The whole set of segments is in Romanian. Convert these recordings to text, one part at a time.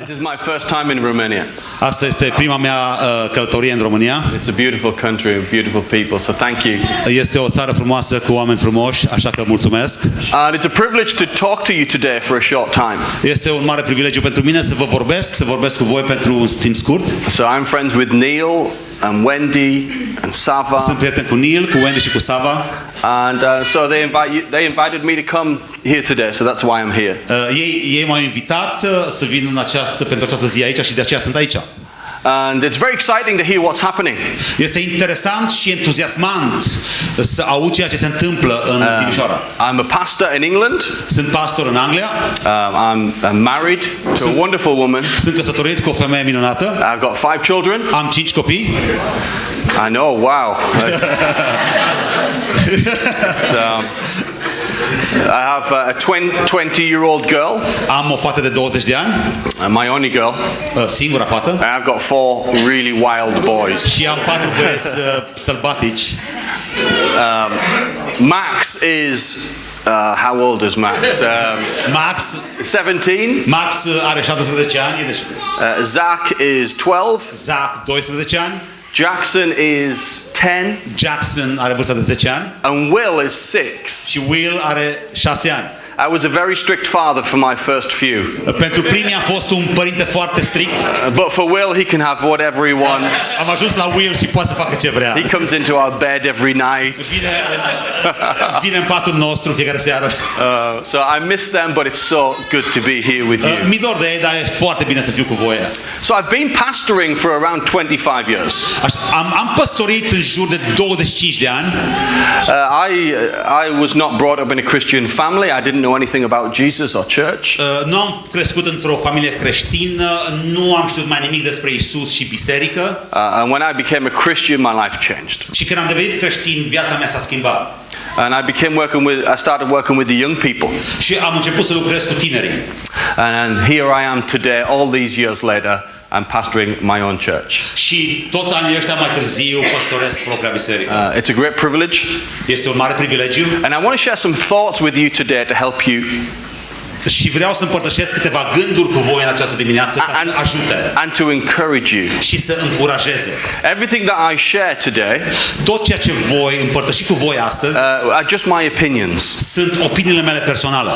This is my first time in Romania. Asta este prima mea călătorie în România. It's a beautiful country and beautiful people, so thank you. Este o țară frumoasă cu oameni frumoși, așa că mulțumesc. And it's a privilege to talk to you today for a short time. Este un mare privilegiu pentru mine să vorbesc cu voi pentru un timp scurt. So I'm friends with Neil and Wendy and Sava. Sunt prieten cu Neil, cu Wendy și cu Sava. And so they invited me to come here today, so that's why I'm here. Ei m-au invitat să vin pentru această zi aici și de aceea sunt aici. And it's very exciting to hear what's happening. Este interesant și entuziasmant să aud ceea ce se întâmplă în Timișoara. I'm a pastor in England. Sunt pastor în Anglia. I'm married to a wonderful woman. Sunt căsătorit cu o femeie minunată. I've got 5 children. Am 5 copii. I know, wow. I have a 20-year-old girl. Am o fată de 20 de ani. My only girl. Singura fată. And I've got 4 really wild boys. Și am 4 băieți sălbatici. Max is how old is Max? Max 17. Max are 17 ani. Zach is 12. Zach 12 ani. Jackson is 10. Jackson are vârsta de 10 ani. And Will is 6. Și Will are 6 ani. I was a very strict father for my first few. Pentru primii am fost un părinte foarte strict. But for Will, he can have whatever he wants. Am ajuns la Will și poate să facă ce vrea. He comes into our bed every night. Vine în patul nostru fiecare seară. So I miss them, but it's so good to be here with you. Mi dor de ei, dar e foarte bine să fiu cu voi. So I've been pastoring for around 25 years. Am păstorit în jur de 25 de ani. I was not brought up in a Christian family. I didn't know anything about Jesus or church. Nu am crescut într-o familie creștină, nu am știut mai nimic despre Isus și biserică. And when I became a Christian, my life changed. Și când am devenit creștin, viața mea s-a schimbat. And I started working with the young people. Și am început să lucrez cu tinerii. And here I am today, all these years later, I'm pastoring my own church. Și toți anii ăștia mai târziu păstoresc propria biserică. It's a great privilege. Este un mare privilegiu. And I want to share some thoughts with you today to help you. Și vreau să împărtășesc câteva gânduri cu voi în această dimineață ca să ajute. And to encourage you. Și să încurajeze. Everything that I share today, tot ceea ce voi împărtăși cu voi astăzi, are just my opinions. Sunt opiniile mele personale.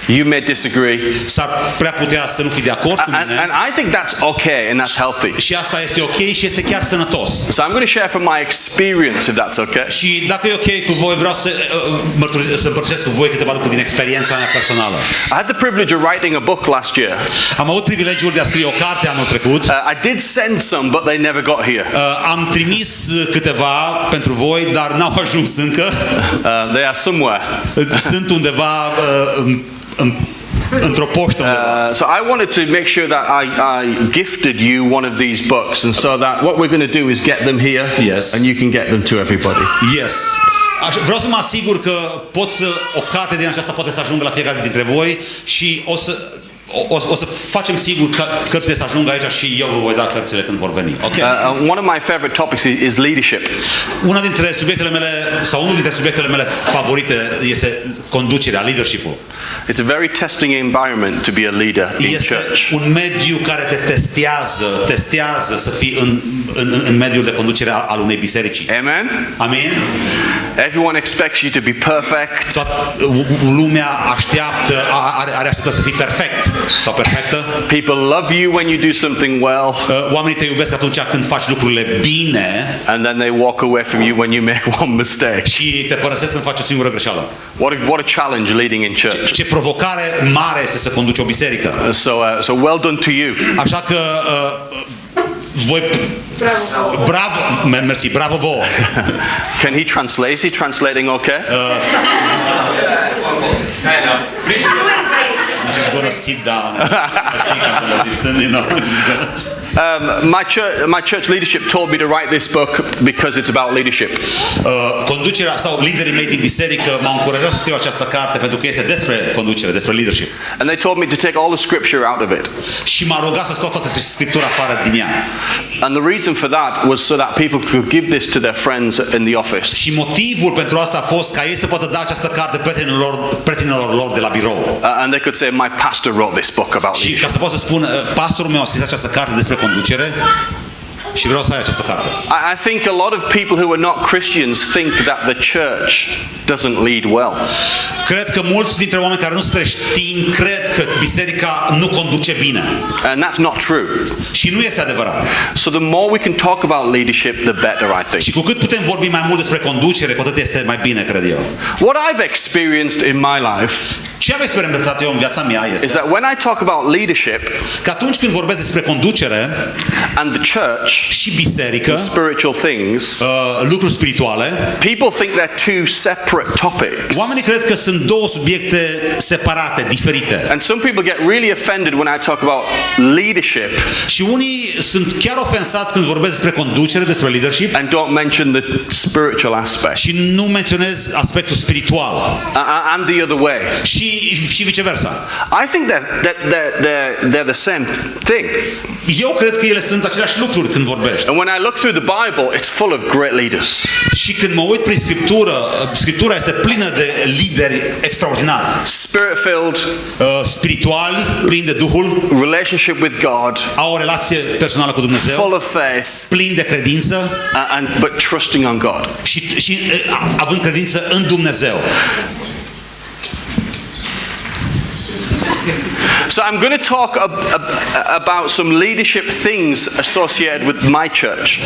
You may disagree. S-ar prea putea să nu fi de acord cu mine. And I think that's okay and that's healthy. Și asta este ok și este chiar sănătos. So I'm going to share from my experience, if that's okay. Și dacă e ok cu voi, vreau să împărtășesc cu voi câteva lucruri din experiența mea personală. I had the privilege of writing a book last year. Am avut privilegiul de a scrie o carte anul trecut. I did send some, but they never got here. Am trimis câteva pentru voi, dar n-au ajuns încă. They are somewhere. Sunt undeva într-o poștă undeva. So I wanted to make sure that I gifted you one of these books, and so that what we're going to do is get them here, yes, and you can get them to everybody. Yes. Vreau să mă asigur că o carte din aceasta poate să ajungă la fiecare dintre voi și o să facem sigur că cărțile să ajungă aici și eu vă voi da cărțile când vor veni. Okay? One of my favorite topics is leadership. Unul dintre subiectele mele favorite este conducerea, leadership-ul. It's a very testing environment to be a leader in este church. Un mediu care te testează să fii în mediul de conducere al unei biserici. Amen. Amen. Everyone expects you to be perfect. Lumea are așteptări să fii perfect sau perfectă. People love you when you do something well. Oamenii te iubesc atunci când faci lucrurile bine. And then they walk away from you when you make one mistake. Și te părăsesc când faci o singură greșeală. What a challenge leading in church. Ce provocare mare este să conduci o biserică. So well done to you. Așa că voi bravo, merci, bravo vouă. Can he translate? Is he translating okay? I'm just gonna sit down. I think I'm gonna listen, you know. My church leadership told me to write this book because it's about leadership. Conducerea sau liderii mei din biserică m-au încurajat să scriu această carte pentru că este despre conducere, despre leadership. And they told me to take all the scripture out of it. Și m-a rugat să scot toată scriptura afară din ea. And the reason for that was so that people could give this to their friends in the office. Și motivul pentru asta a fost ca ei să poată da această carte prietenilor lor de la birou. And they could say, my pastor wrote this book about Și leadership. ca să pot să spun, pastorul meu a scris această carte despre conducere și vreau să ai această carte. I think a lot of people who are not Christians think that the church doesn't lead well. Cred că mulți dintre oameni care nu sunt creștini cred că biserica nu conduce bine. And that's not true. Și nu este adevărat. So the more we can talk about leadership, the better, I think. Și cu cât putem vorbi mai mult despre conducere, cu atât este mai bine, cred eu. What I've experienced in my life Ce am experimentat eu în viața mea is este that when I talk about leadership că atunci când vorbesc despre conducere and the church, și biserică, spiritual things, lucruri spirituale, people think they're two separate topics. oamenii cred că sunt două subiecte separate, diferite. And some people get really offended when I talk about leadership Și unii sunt chiar ofensați când vorbesc despre conducere, despre leadership and don't mention the spiritual aspect. și nu menționez aspectul spiritual. And the other way. Și viceversa. I think they're the same thing. Eu cred că ele sunt aceleași lucruri când vorbești. And when I look through the Bible, it's full of great leaders. Și când mă uit prin Scriptura este plină de lideri extraordinari. Spirit-filled, Spirituali, plini de Duhul, relationship with God, au o relație personală cu full Dumnezeu, of faith, plini de credință but trusting on God. și având credință în Dumnezeu. So I'm going to talk about some leadership things associated with my church.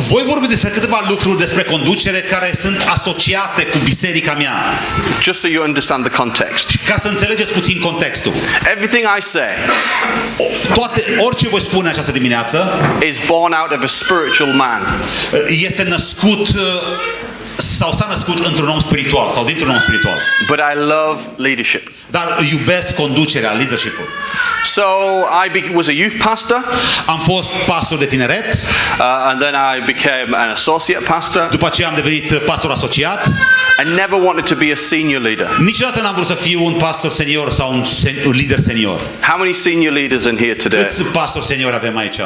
Voi vorbi despre câteva lucruri despre conducere care sunt asociate cu biserica mea. Just so you understand the context. Ca să înțelegeți puțin contextul. Everything I say Orice voi spune această dimineață is born out of a spiritual man. este născut sau s-a născut într-un om spiritual sau dintr-un om spiritual. But I love leadership. Dar iubesc conducerea, leadership-ul. So I was a youth pastor. Am fost pastor de tineret. And then I became an associate pastor. După aceea am devenit pastor asociat. I never wanted to be a senior leader. Niciodată n-am vrut să fiu un pastor senior sau un lider senior. How many senior leaders in here today? Câți pastori seniori avem aici?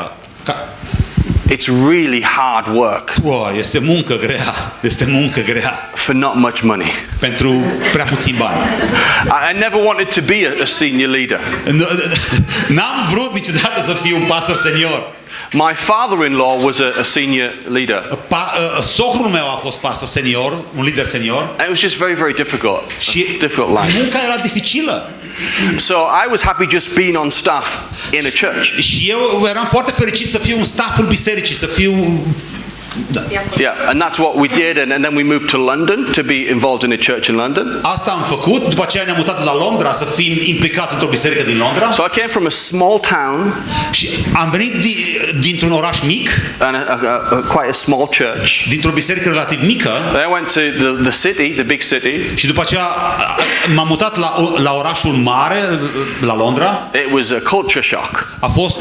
It's really hard work. Este muncă grea. Este muncă grea. For not much money. Pentru prea puțin bani. I never wanted to be a senior leader. N-am vrut niciodată să fiu un pastor senior. My father-in-law was a senior leader. Socrul meu a fost pastor senior, un lider senior. And it was just very, very difficult. Și difficult life. munca era dificilă. So I was happy just being on staff in a church. Și eu eram foarte fericit să fiu în stafful bisericii, să fiu Yeah, and that's what we did, and then we moved to London to be involved in a church in London. Asta am făcut, după aceea ne-am mutat la Londra să fim implicați într-o biserică din Londra. So I came from a small town Și am venit dintr-un oraș mic, and quite a small church. dintr-o biserică relativ mică. Then I went to the city, the big city. Și după aceea m-am mutat la orașul mare, la Londra. It was a culture shock. A fost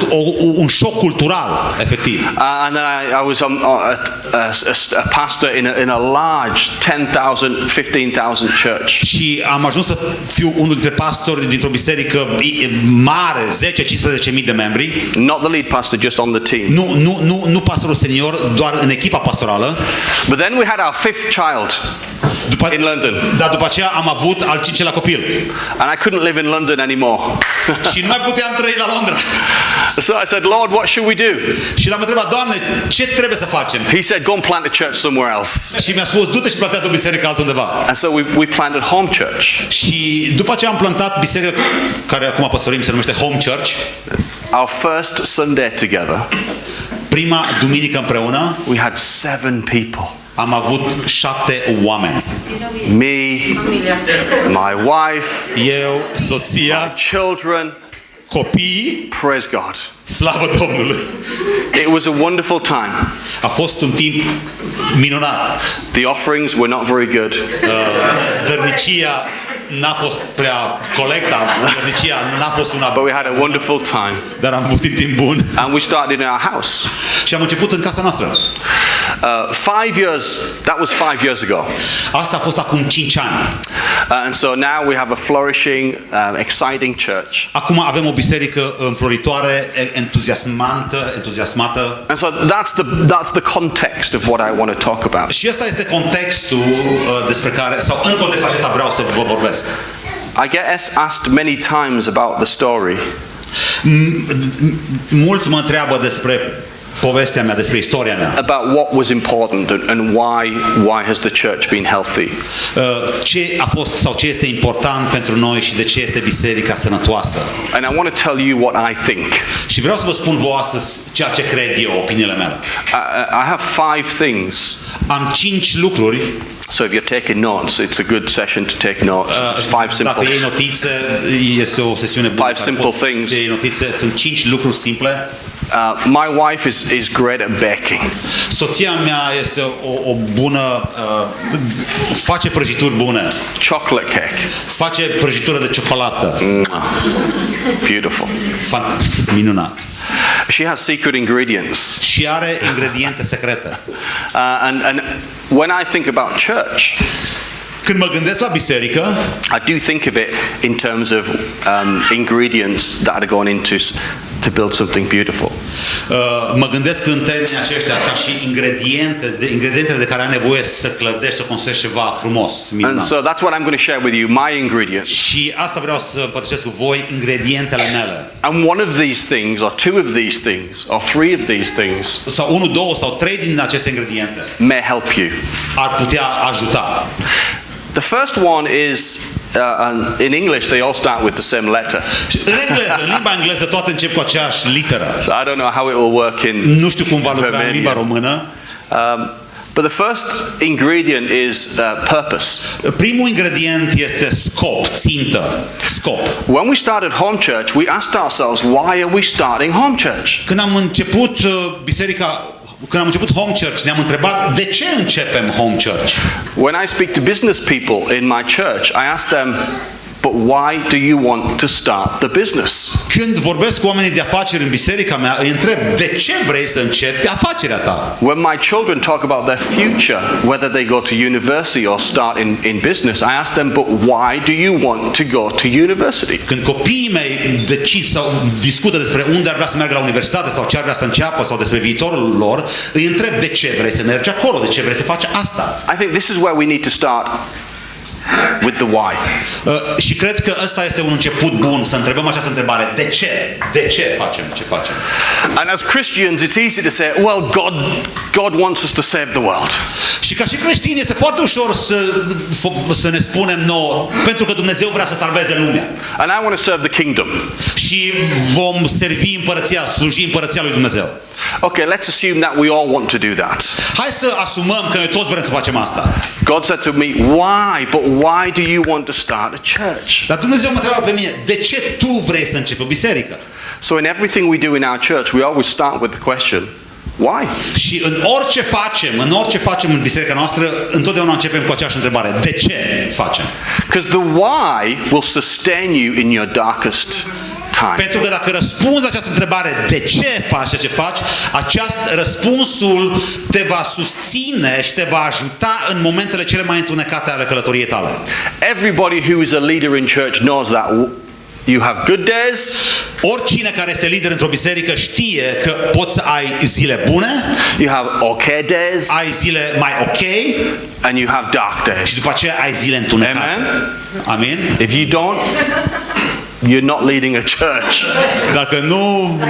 un șoc cultural, efectiv. And then I was a pastor in a large 10,000, 15,000 church. Și am ajuns să fiu unul dintre pastori dintr-o biserică mare, 10-15 mii de membri. Not the lead pastor, just on the team. Nu pastorul senior, doar în echipa pastorală. But then we had our fifth child in London. Dar după aceea am avut al 5-lea copil. And I couldn't live in London anymore. Și nu mai puteam trăi la Londra. So I said, Lord, what should we do? Și l-am întrebat, Doamne, ce trebuie să facem? He said, go and plant a church somewhere else. Și mi-a spus, du-te și plantează o biserică altundeva. And so we planted Home Church. Și după aceea am plantat biserica care acum păstorim, se numește Home Church. Our first Sunday together, Prima duminică împreună we had 7 people. am avut 7 oameni. Me, my wife, Eu, soția, children. copiii. Praise God. Slavă Domnului! It was a wonderful time. A fost un timp minunat. The offerings were not very good. Dărnicia N-a fost prea colecta, vărnicia, n-a fost una but we had a wonderful time. dar am avut un timp bun. And we started in our house. Și am început în casa noastră. 5 years, that was 5 years ago. Asta a fost acum 5 ani. And so now we have a flourishing, exciting church. Acum avem o biserică înfloritoare, entuziasmată. And so that's the context of what I want to talk about. Și ăsta este contextul despre care, sau în contextul acesta vreau să vă vorbesc. I get asked many times about the story. Mulți mă întreabă despre povestea mea, despre istoria mea. About what was important and why has the church been healthy. Ce a fost sau ce este important pentru noi și de ce este biserica sănătoasă. And I want to tell you what I think. Și vreau să vă spun vouă astăzi ceea ce cred eu, opiniile mele. I have 5 things. Am 5 lucruri. So if you're taking notes, it's a good session to take notes. Just 5 simple. Dacă iei notițe, este o sesiune bună. 5 simple things. Iei notițe, sunt 5 lucruri simple. My wife is great at baking. Soția mea este o bună, face prăjituri bune. Chocolate cake. Face prăjitură de ciocolată. Beautiful. Minunat. She has secret ingredients. Și are ingrediente secrete. And when I think about church, când mă gândesc la biserică, I do think of it in terms of ingredients that are going into to build something beautiful. Mă gândesc în termenii aceștia ca și ingredientele de care ai nevoie să clădești, să construiești ceva frumos, minunat. And so that's what I'm going to share with you, my ingredients. Și asta vreau să împărtășesc cu voi, ingredientele mele. And one of these things, or two of these things, or three of these things, sau 1, 2 sau 3 din aceste ingrediente may help you. Ar putea ajuta. The first one is in English they all start with the same letter. În engleză, în limba engleză toate încep cu aceeași literă. So I don't know how it will work in. Nu știu cum va lucra în limba română. But the first ingredient is purpose. Primul ingredient este scop, țintă, scop. When we started home church, we asked ourselves, why are we starting home church? Când am început când am început home church, ne-am întrebat de ce începem home church. When I speak to business people in my church, I ask them, but why do you want to start the business? Când vorbesc cu oamenii de afaceri în biserica mea, îi întreb, de ce vrei să începi afacerea ta? When my children talk about their future, whether they go to university or start in business, I ask them, but why do you want to go to university? Când copiii mei decid sau discută despre unde ar vrea să meargă la universitate sau ce ar vrea să înceapă sau despre viitorul lor, îi întreb de ce vrei să mergi acolo, de ce vrei să faci asta. I think this is where we need to start with the why. Și cred că ăsta este un început bun, să întrebăm această întrebare. De ce? De ce facem ce facem? And as Christians, it's easy to say, well, God wants us to save the world. Și ca și creștini este foarte ușor să ne spunem nouă, pentru că Dumnezeu vrea să salveze lumea. And I want to serve the kingdom. Și vom servi împărăția, sluji împărăția lui Dumnezeu. Okay, let's assume that we all want to do that. Hai să asumăm că noi toți vrem să facem asta. God said to me, why? But why do you want to start a church? Dar Dumnezeu mă întreabă pe mine, de ce tu vrei să începi o biserică? So in everything we do in our church, we always start with the question, why? Și în orice facem în biserica noastră, întotdeauna începem cu aceeași întrebare. De ce facem? Because the why will sustain you in your darkest time. Pentru că dacă răspunzi la această întrebare, de ce faci ce faci, răspunsul te va susține și te va ajuta în momentele cele mai întunecate ale călătoriei tale. Everybody who is a leader in church knows that you have good days. Oricine care este lider într-o biserică știe că poți să ai zile bune, you have okay days, ai zile mai ok, and you have dark days. Și după aceea ai zile întunecate. Amen. If you don't, you're not leading a church. Dacă nu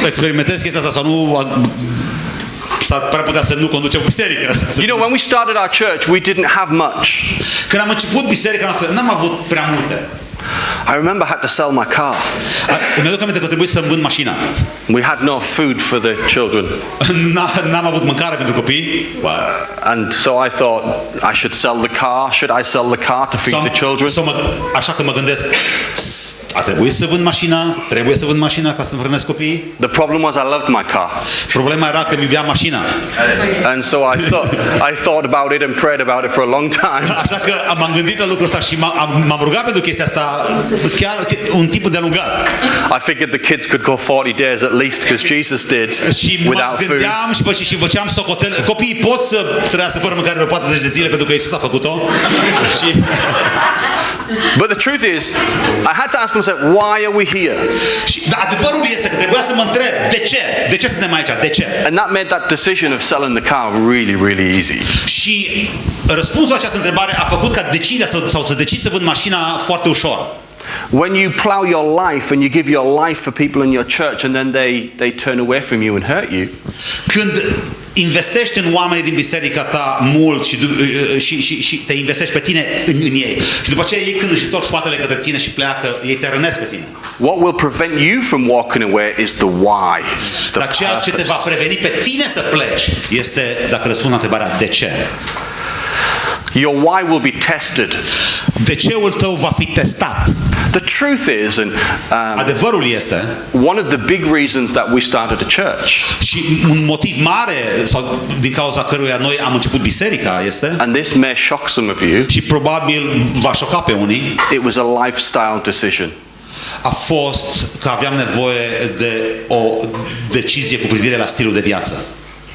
experimentezi chestia asta sau nu, s-ar putea să nu conducem o biserică. You know, when we started our church, we didn't have much. Când am început biserica noastră, n-am avut prea multe. I remember I had to sell my car. Îmi aduc aminte că trebuie să-mi vând mașina. We had no food for the children. N-am avut mâncare pentru copii. And so I thought I should sell the car. Should I sell the car to feed the children? Așa că mă gândesc, a trebuit să vând mașina, trebuie să vând mașina ca să-mi hrănesc copiii. The problem was I loved my car. Problema era că mi iubeam mașina. And so I thought about it and prayed about it for a long time. Așa că m-am gândit la lucrul ăsta și m-am rugat pentru chestia asta chiar un timp de lungat. I figured the kids could go 40 days at least because Jesus did Și mă without food. gândeam și făceam socotel. Copiii pot să trăiască fără mâncare de 40 de zile pentru că Iisus a făcut-o. Și But the truth is, I had to ask myself, why are we here? dar adevărul este că trebuia să mă întreb, de ce? De ce suntem aici? De ce? And that made that decision of selling the car really, really easy. Și răspunsul la această întrebare a făcut ca decizia sau să decizi să vând mașina foarte ușor. When you plow your life and you give your life for people in your church and then they turn away from you and hurt you. Când investești în oamenii din biserica ta mult și te investești pe tine în ei și după aceea ei când își întorc spatele către tine și pleacă, ei te rănesc pe tine. What will prevent you from walking away is the why. Dar ceea ce te va preveni pe tine să pleci este dacă răspunzi la întrebarea de ce. Your why will be tested. De ceul tău va fi testat. The truth is, and Adevărul este, one of the big reasons that we started a church, și un motiv mare sau din cauza căruia noi am început biserica este, and this may shock some of you, și probabil va șoca pe unii, it was a lifestyle decision. a fost că aveam nevoie de o decizie cu privire la stilul de viață.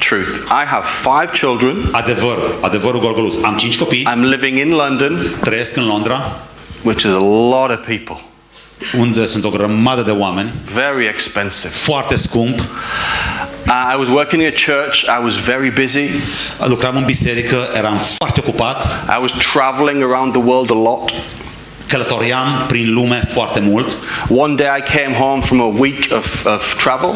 Truth. I have 5 children. Adevărul gorgoluț. Am 5 copii. I'm living in London, Trăiesc în Londra, which is a lot of people. unde sunt o grămadă de oameni, Very expensive. foarte scump. I was working in a church. I was very busy. Lucram în biserică, eram foarte ocupat, I was traveling around the world a lot. călătoream prin lume foarte mult. One day I came home from a week of travel.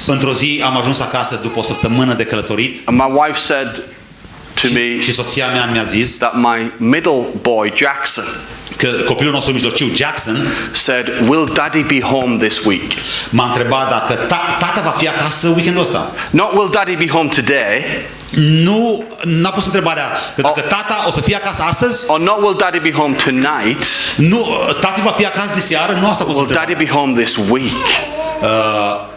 Într-o zi am ajuns acasă după o săptămână de călătorit And my wife said to me și soția mea mi-a zis that my middle boy, Jackson, că copilul nostru mijlociu, Jackson, said, "Will Daddy be home this week?" m-a întrebat dacă tata va fi acasă weekendul ăsta. Not will Daddy be home today, Nu, n-a pus întrebarea că dacă tata o să fie acasă astăzi, or not will Daddy be home tonight, nu, tati va fi acasă de seară, nu asta a fost will Daddy întrebarea. be home this week?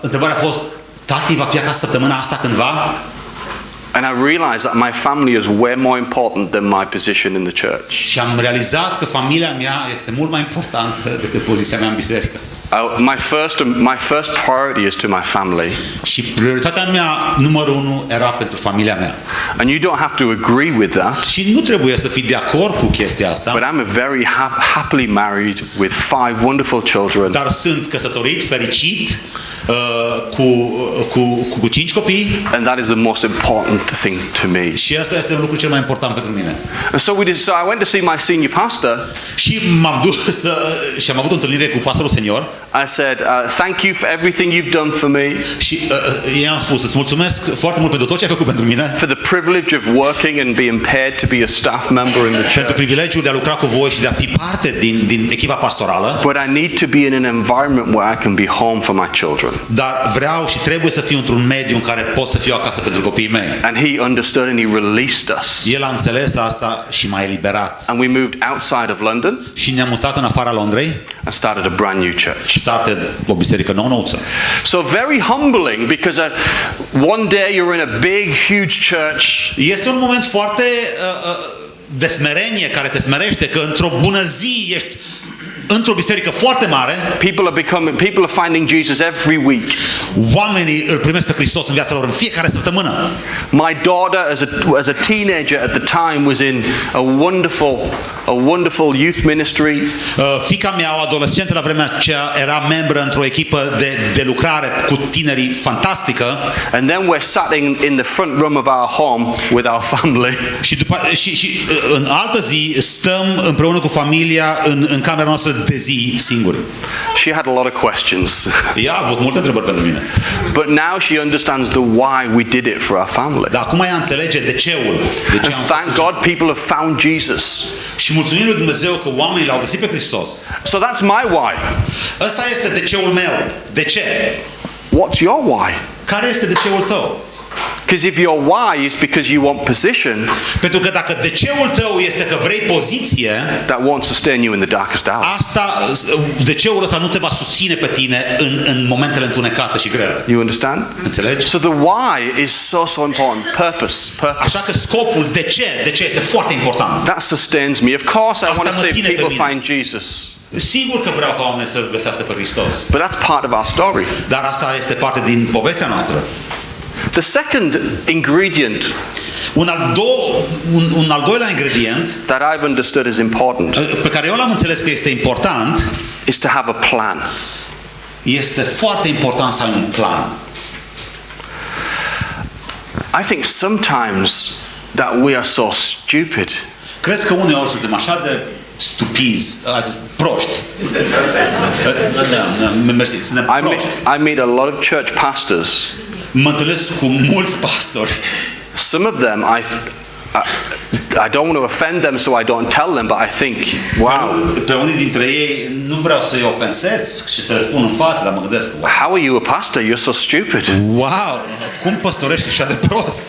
Întrebarea a fost, tati va fi acasă săptămâna asta cândva? And I realized that my family is way more important than my position in the church. Și am realizat că familia mea este mult mai importantă decât poziția mea în biserică. My first priority is to my family. Și prioritatea mea numărul 1 era pentru familia mea. And you don't have to agree with that. Și nu trebuie să fii de acord cu chestia asta. But I'm a very happily married with 5 wonderful children. Dar sunt căsătorit, fericit, cu 5 copii. And that is the most important thing to me. Și asta este un lucru cel mai important pentru mine. And so I went to see my senior pastor. Și m-am dus și am avut o întâlnire cu pastorul senior. I said, thank you for everything you've done for me. Și i-am spus, îți mulțumesc foarte mult pentru tot ce ai făcut pentru mine. For the privilege of working and being paid to be a staff member in the Pentru church. privilegiul de a lucra cu voi și de a fi parte din echipa pastorală. But I need to be in an environment where I can be home for my children. Dar vreau și trebuie să fiu într-un mediu în care pot să fiu acasă pentru copiii mei. And he understood and he released us. El a înțeles asta și m-a eliberat. And we moved outside of London Și ne-am mutat în afara Londrei. and started a brand new church. Started o biserică nouă-nouță. So very humbling because one day you're in a big, huge church. Este un moment foarte de smerenie care te smerește că într-o bună zi ești într-o biserică foarte mare. People are finding Jesus every week. Oamenii îl primesc pe Hristos în viața lor în fiecare săptămână. My daughter, as a teenager at the time, was in a wonderful youth ministry. Fiica mea, o adolescentă la vremea aceea, era membră într-o echipă de lucrare cu tinerii fantastică. And then we're sat in the front room of our home with our family. Și în altă zi stăm împreună cu familia în camera noastră de zi singuri. She had a lot of questions. Ea a avut multe întrebări pentru mine. But now she understands the why we did it for our family. Dar acum ea înțelege de ceul. De ce And am thank făcut. God people have found Jesus. Și mulțumim lui Dumnezeu că oamenii l-au găsit pe Hristos. So that's my why. Ăsta este de ceul meu. De ce? What's your why? Care este de ceul tău? Because if your why is because you want position, Pentru că dacă de ceul tău este că vrei poziție, that won't sustain you in the darkest hour. asta, de ceul ăsta nu te va susține pe tine în momentele întunecate și grele. You understand? Înțelegi? So the why is so important. Purpose. Așa că scopul, de ce este foarte important. That sustains me. Of course, I Asta want to mă see ține pe people mine. find Jesus. Sigur că vreau ca oamenii să găsească pe Hristos. But that's part of our story. Dar asta este parte din povestea noastră. The second ingredient Un al doilea ingredient that I've understood is important pe care eu l-am înțeles că este important, is to have a plan. este foarte important să ai un plan. I think sometimes that we are so stupid Cred că uneori suntem așa de stupizi, proști. Mersi, suntem proști. I meet a lot of church pastors. Mă întâlnesc cu mulți pastori. Some of them I don't want to offend them, so I don't tell them, but I think, wow, Pe unii dintre ei nu vreau să-i ofensez și să le spun în față, dar mă gândesc, how are you a pastor? You're so stupid. wow, cum păstorești așa de prost?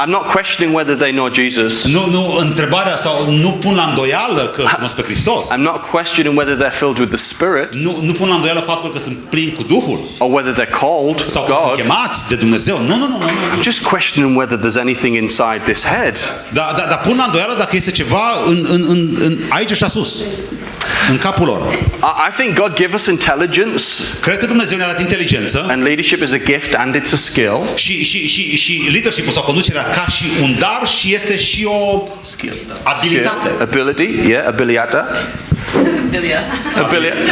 I'm not questioning whether they know Jesus. Nu, întrebarea sau nu pun la îndoială că cunosc pe Hristos. I'm not questioning whether they're filled with the Spirit Nu pun la îndoială faptul că sunt plini cu Duhul or whether they're called sau că sunt God. chemați de Dumnezeu. Nu. I'm just questioning whether there's anything inside this head. Dar pun la îndoială dacă este ceva în aici și sus, în capul lor. I think God gave us intelligence, Cred că Dumnezeu ne-a dat inteligență and leadership is a gift and it's a skill. și leadership-ul sau conducerea ca și un dar și este și o abilitate. Ability, yeah, abiliata.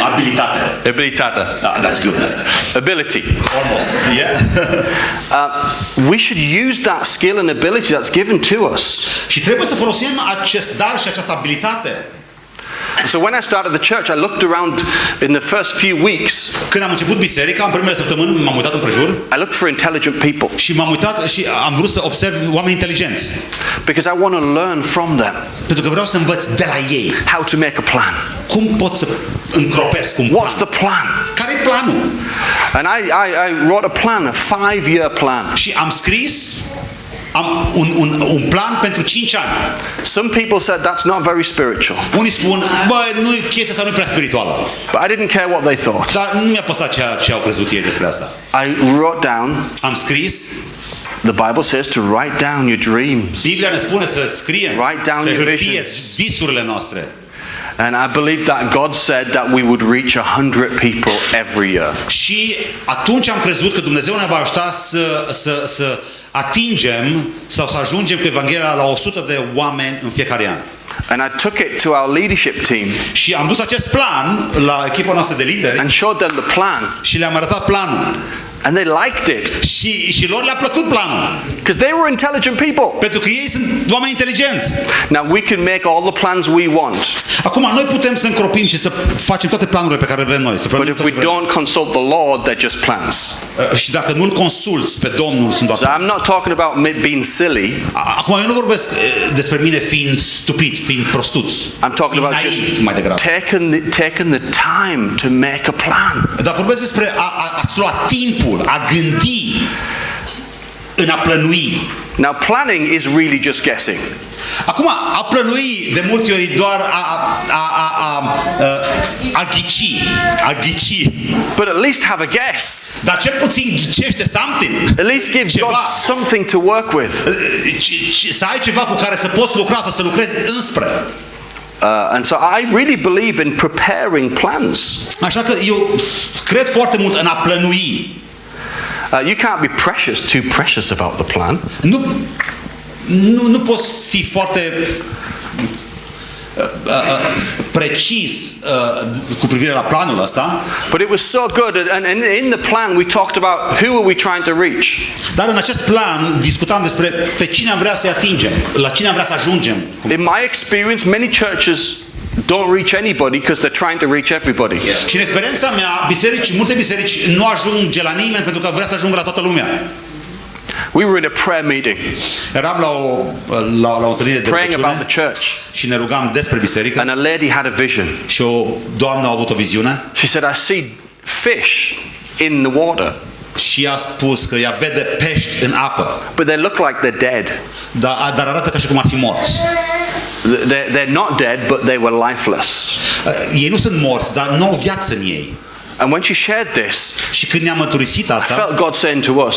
Abilitate. Abilitata. That's good. Man. Ability. Almost. Yeah. We should use that skill and ability that's given to us. Și trebuie să folosim acest dar și această abilitate. So when I started the church, I looked around in the first few weeks. Când am început biserica, în primele săptămâni m-am uitat împrejur I looked for intelligent people și m-am uitat și am vrut să observ oameni inteligenți. because I want to learn from them Pentru că vreau să învăț de la ei how to make a plan. cum pot să încropesc un plan. What's the plan? Care e planul? And I wrote a plan, a 5-year plan. Și am scris un plan pentru 5 ani. Some people said that's not very spiritual, Unii spun, băi, nu, chestia asta nu e prea spirituală. but I didn't care what they thought. Dar nu mi-a păsat ce au crezut ei despre asta. I wrote down, Am scris, the Bible says to write down your dreams. Biblia ne spune să scriem Write down pe your hârtie visions. visurile noastre. And I believe that God said that we would reach 100 people every year. Și atunci am crezut că Dumnezeu ne va ajuta să atingem sau să ajungem cu Evanghelia la 100 de oameni în fiecare an. And I took it to our leadership team Și am dus acest plan la echipa noastră de lideri and showed them the plan. și le-am arătat planul. And they liked it Și lor le-a plăcut planul. because they were intelligent people. Pentru că ei sunt oameni inteligenți. Now we can make all the plans we want, Acum, noi putem să încropim și să facem toate planurile pe care le vrem noi. Să but plănim if tot we ce vrem. don't consult the Lord, they're just plans. Și dacă nu-L consulți pe Domnul, sunt So doar... I'm not talking about me being silly. Acum, eu nu vorbesc despre mine fiind stupid, fiind prostuț. I'm talking Fiind about naiv, just mai degrabă. taking the time to make a plan. Dar vorbesc despre a-ți lua timpul, a gândi, în a plănui. Now planning is really just guessing. Acum, a plănui de multe ori doar a ghici. But at least have a guess. Dar cel puțin ghicește something. At least give Ceva. God something to work with. Să ai ceva cu care să poți lucra, să lucrezi înspre. And so I really believe in preparing plans. Așa că eu cred foarte mult în a plănui. You can't be too precious about the plan. Nu poți fi foarte precis cu privire la planul ăsta. But it was so good, and in the plan we talked about who are we trying to reach. Dar în acest plan discutam despre pe cine am vrea să-i atingem, la cine am vrea să ajungem. In my experience, many churches don't reach anybody because they're trying to reach everybody. Și în experiența mea, multe biserici nu ajunge la nimeni pentru că vrea să ajungă la toată lumea. We were in a prayer meeting, Eram la o întâlnire de praying about rugăciune the church, și ne rugam despre biserică and a lady had a vision. și o doamnă a avut o viziune. She said, I see fish in the water. Și ea a spus că ea vede pești în apă, but they look like they're dead. dar arată ca și cum ar fi morți. They're not dead, but they were lifeless. Ei nu sunt morți, dar nu au viață în ei. And when she shared this, Și când ne-am mărturisit I asta, felt God saying to us,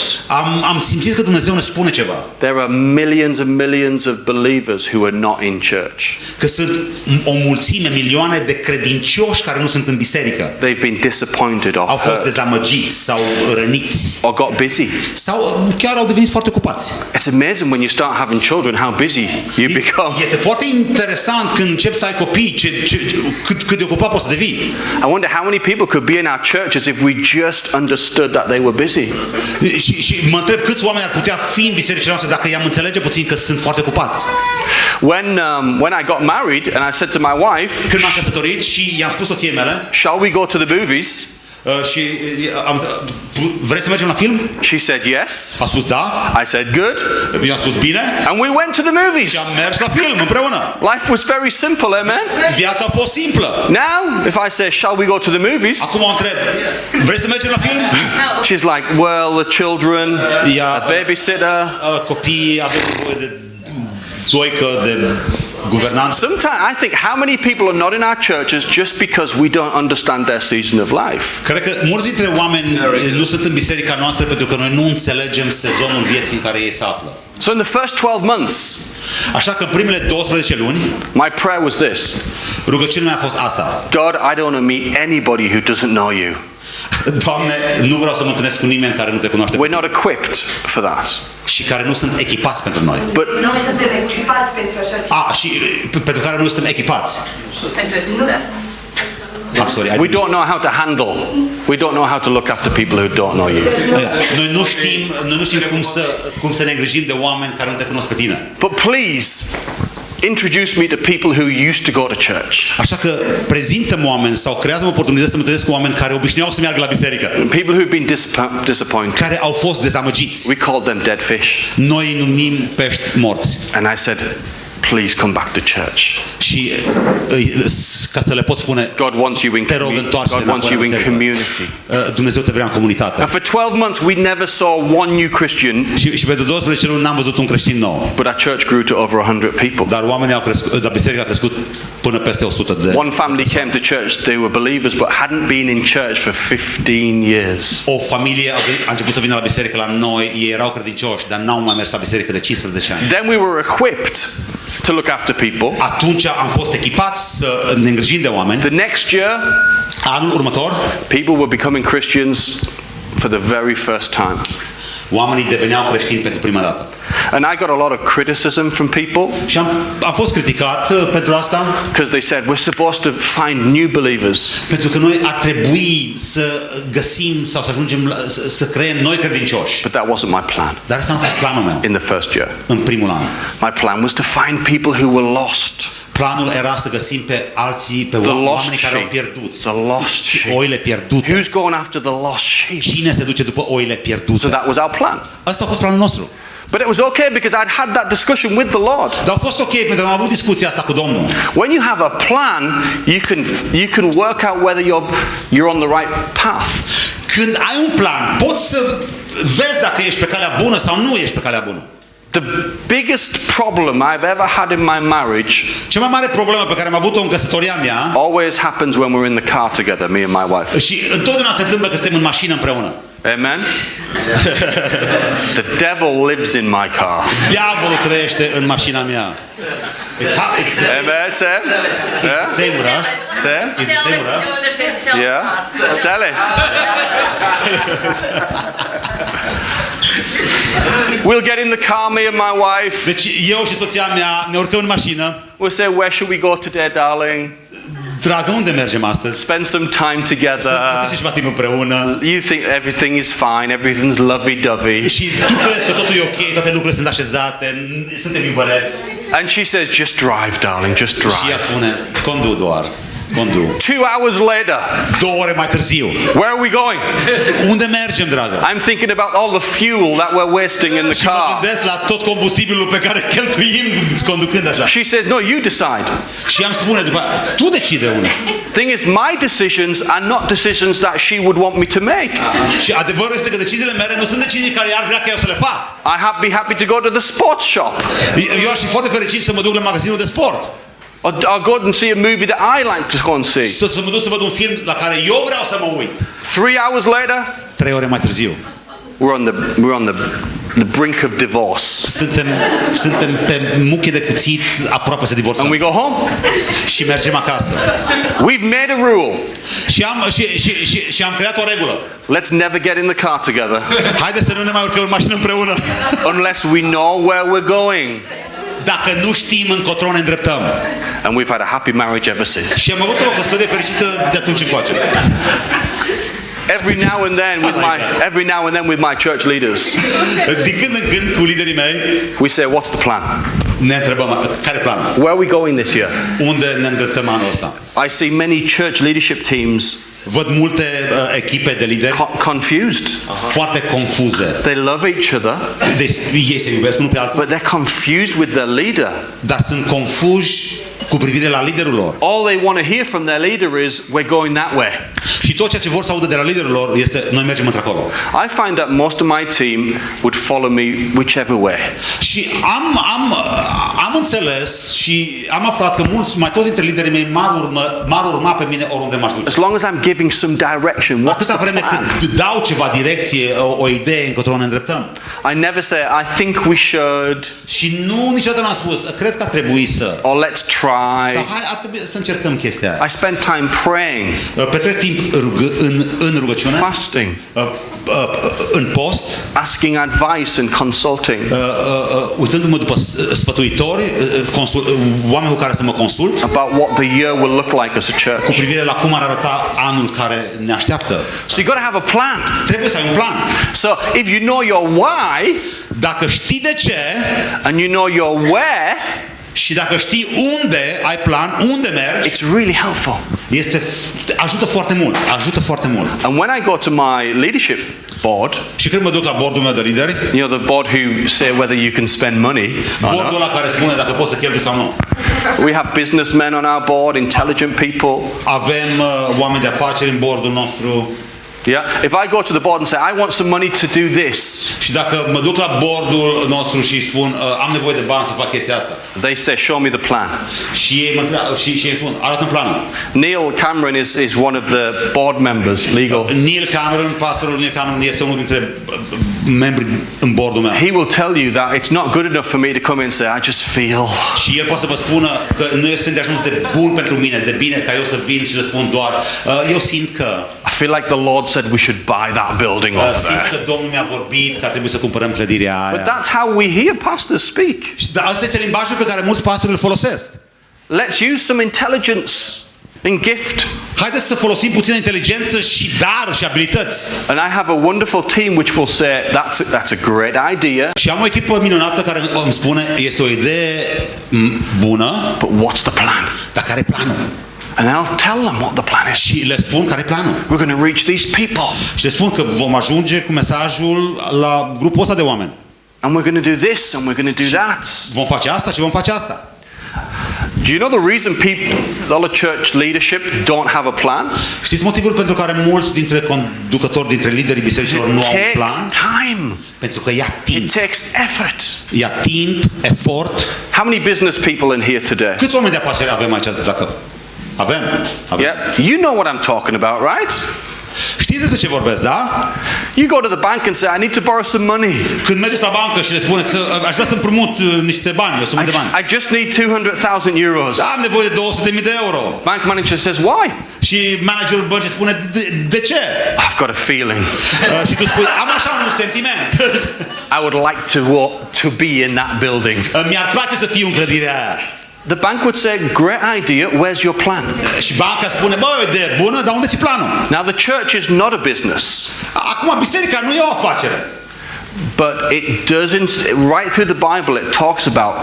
am simțit că Dumnezeu ne spune ceva. there are millions and millions of believers who are not in church. Că sunt o mulțime, milioane de credincioși care nu sunt în biserică. They've been disappointed or Au fost hurt dezamăgiți sau răniți or got busy. sau chiar au devenit foarte ocupați. It's amazing when you start having children how busy you become. Este foarte interesant când începi să ai copii, cât de ocupat poți să devii. I wonder how many people could be in our churches if we just understood that they were busy. Și mă întreb câți oameni ar putea fi în bisericile noastre dacă i-am înțelege puțin că sunt foarte ocupați. When I got married and I said to my wife, Când m-am căsătorit și i-am spus soției mele, shall we go to the movies? și vrei să mergem la film? She said yes. A spus da. I said good. Eu am spus bine. And we went to the movies. Și am mers la film împreună. Life was very simple, amen? Viața a fost simplă. Now, if I say, shall we go to the movies? Acum o întreb, vrei să mergem la film? She's like, well, the children, Yeah. a babysitter. Copiii avem nevoie de doică, de guvernanță. Sometimes I think how many people are not in our churches just because we don't understand their season of life. Cred că mulți dintre oameni nu sunt în biserica noastră pentru că noi nu înțelegem sezonul vieții în care ei se află. So in the first 12 months, Așa că în primele 12 luni, my prayer was this: rugăciunea mea a fost asta. God, I don't want to meet anybody who doesn't know you. Doamne, nu vreau să mă întâlnesc cu nimeni care nu te cunoaște We're not equipped for that. și care nu sunt echipați pentru noi. But Noi suntem echipați pentru așa ceva. Și pentru care nu suntem echipați. I'm sorry. we don't know how to handle. We don't know how to look after people who don't know you. Noi nu știm cum să ne îngrijim de oameni care nu te cunosc pe tine. But please introduce me to people who used to go to church. Așa că prezintă-mi oameni sau creează-mi oportunități să mă întâlnesc cu oameni care obișnuiau să meargă la biserică, People who've been disappointed. care au fost dezamăgiți. We called them dead fish. Noi îi numim pești morți. And I said, please come back to church. Și ca să le pot spune, God wants you in te rog, întoarce-te God wants you in înapoi la biserică. community. Dumnezeu te vrea în comunitate. And for 12 months we never saw one new Christian, Și pentru 12 luni n-am văzut un creștin nou. but our church grew to over 100 people. Dar oamenii au crescut, dar biserica a crescut până peste 100 de. One family came to church, they were believers but hadn't been in church for 15 years. O familie a început să vină la biserică la noi, ei erau credincioși, dar n-au mai mers la biserică de 15 ani. Then we were equipped to look after people. Atunci am fost echipați să ne îngrijim de oameni. The next year, Anul următor, people were becoming Christians for the very first time. oamenii deveneau creștini pentru prima dată. And I got a lot of criticism from people Și am fost criticat pentru asta, because they said we're supposed to find new believers. pentru că noi ar trebui să găsim sau să ajungem să creăm noi credincioși. But that wasn't my plan Dar asta nu a fost planul meu in the first year. în primul an. My plan was to find people who were lost. Planul era să găsim pe alții, pe The lost oamenii care au sheep. pierdut. The lost sheep. Oile pierdute. Who's going after the lost sheep? Cine se duce după oile So pierdute? that was our plan. Asta a fost planul nostru. But it was okay because I'd had that discussion with the Lord. Dar a fost ok pentru că am avut discuția asta cu Domnul. When you have a plan, you can work out whether you're on the right path. Când ai un plan, poți să vezi dacă ești pe calea bună sau nu ești pe calea bună. The biggest problem I've ever had in my marriage Cea mai mare problemă pe care am avut-o în căsătoria mea, always happens when we're in the car together, me and my wife. și întotdeauna se întâmplă că suntem în mașină împreună. Amen? The devil lives in my car. Diavolul trăiește în mașina mea. It's the same, Amen, Sam? Yeah? same with us. Sam? It's the same with us. Yeah? Sell it. We'll get in the car, me and my wife. Deci eu și soția mea ne urcăm în mașină. We'll say, where should we go today, darling? Dragă, unde mergem astăzi? Spend some time Să together. petrecem ceva timp împreună. You think everything is fine, everything's lovey-dovey. Și tu crezi că totul e ok, toate lucrurile sunt așezate, suntem iubăreți. And she says, just drive, darling, just Și ea drive. spune, condu doar. Conduc. 2 hours later, 2 ore mai târziu. where are we going? Unde mergem, dragă? I'm thinking about all the fuel that we're wasting in the Și mă car. gândesc la tot combustibilul pe care îl cheltuim conducând așa. She says, no, you decide. Și am spune după aia, tu decide una. Thing is, my decisions are not decisions that she would want me to make. Și adevărul este că deciziile mele nu sunt decizii care ar vrea ca eu să le fac. Be happy to go to the sports shop. Eu aș fi foarte fericit să mă duc la magazinul de sport. Or go and see a movie that I like to go and see. Să mă duc să văd un film la care eu vreau să mă uit. 3 hours later, 3 ore mai târziu. we're on the brink of divorce. Suntem pe muche de cuțit, aproape să divorțăm. And we go home. Și mergem acasă. We've made a rule. Și am creat o regulă. Let's never get in the car together Haideți să nu ne mai urcăm în mașină împreună. unless we know where we're going. Dacă nu știm încotro ne îndreptăm. And we've had a happy marriage ever since. Și am avut o căsătorie fericită de atunci încoace. Every now and then with my church leaders, Din când în când cu liderii mei we say, what's the plan? ne întrebăm care e planul? Where are we going this year? Unde ne îndreptăm anul ăsta? I see many church leadership teams Văd multe echipe de lideri confused. foarte confuze. They love each other, Deci ei se iubesc unul pe altul, but they're confused with their leader. dar sunt confuși cu privire la liderul lor. All they want to hear from their leader is, we're going that way. Și tot ceea ce vor să audă de la liderul lor este noi mergem într-acolo. I find that most of my team would follow me whichever way. Și am înțeles și am aflat că mai toți dintre liderii mei m-ar urma pe mine oriunde m-aș duce. As long as I'm giving some direction, what's Atâta the vreme plan? cât dau ceva direcție, o idee încotro ne îndreptăm. I never say, I think we should, Și nu niciodată n-am spus, cred că ar trebui să. or let's try. Sau hai, ar trebui să încercăm chestia aia. I spend time praying, Petrec timp în rugăciune, fasting, în post, asking advice and consulting uitându-mă după sfătuitori, oameni cu care să mă consult, about what the year will look like as a cu church. privire la cum ar arăta anul care ne așteaptă. So you've got to have a plan. Trebuie să ai un plan. So if you know your why Dacă știi de ce and you know your where, și dacă știi unde ai plan, unde mergi, it's really helpful. ajută foarte mult. Ajută foarte mult. And when I go to my leadership board, Și când mă duc la bordul meu de lideri, you know, the board who say whether you can spend money or bordul not. ăla care spune dacă poți să cheltui sau nu. We have businessmen on our board, intelligent people. Avem oameni de afaceri în bordul nostru. Yeah. If I go to the board and say, I want some money to do this, Și dacă mă duc la bordul nostru și spun am nevoie de bani să fac chestia asta. they say, show me the plan. Și ei mă întreabă, și ei spun, arată-mi planul. Neil Cameron is one of the board members, legal. Pastorul Neil Cameron este unul dintre membri în bordul meu. He will tell you that it's not good enough for me to come in and say, I just feel. Și el poate să vă spună că nu este de ajuns de bun pentru mine, de bine ca eu să vin și să spun doar eu simt că I feel like the Lord said we should buy that building over simt there. că Domnul mi-a vorbit că ar trebui să cumpărăm clădirea But aia. that's how we hear pastors speak. Dar asta este limbajul pe care mulți pastori îl folosesc. Let's use some intelligence and gift. Haideți să folosim puțină inteligență și dar și abilități. And I have a wonderful team which will say, that's a great idea. Și am o echipă minunată care îmi spune, este o idee bună, But what's the plan? dar care e planul? And I'll tell them what the plan is. Și le spun care e planul. We're going to reach these people. Și le spun că vom ajunge cu mesajul la grupul ăsta de oameni. And we're going to do this and we're going to do that. Vom face asta și vom face asta. Do you know the reason all the church leadership don't have a plan? Știți motivul pentru care mulți dintre conducători, dintre liderii bisericilor nu au un It plan? takes time. Pentru că ia timp. It takes effort. Ia timp, efort. How many business people in here today? Câți oameni de afaceri avem aici? Dacă avem? Yeah, you know what I'm talking about, right? Știți despre ce vorbesc, da? You go to the bank and say, I need to borrow some money. Când mergeți la bancă și le spuneți, aș vrea să împrumut niște bani, o sumă de bani. I just need 200,000 euros. Am nevoie de 200.000 de euro. Bank manager says, why? Și managerul băncii spune, de ce? I've got a feeling. Și tu spui, am așa un sentiment. I would like to be in that building. Mi-ar place să fiu în clădirea aia. The bank would say, great idea, where's your plan? Și banca spune, bă, o idee bună, dar unde ți planul? Now the church is not a business. Acum, biserica nu e o afacere. But it doesn't, right through the Bible, it talks about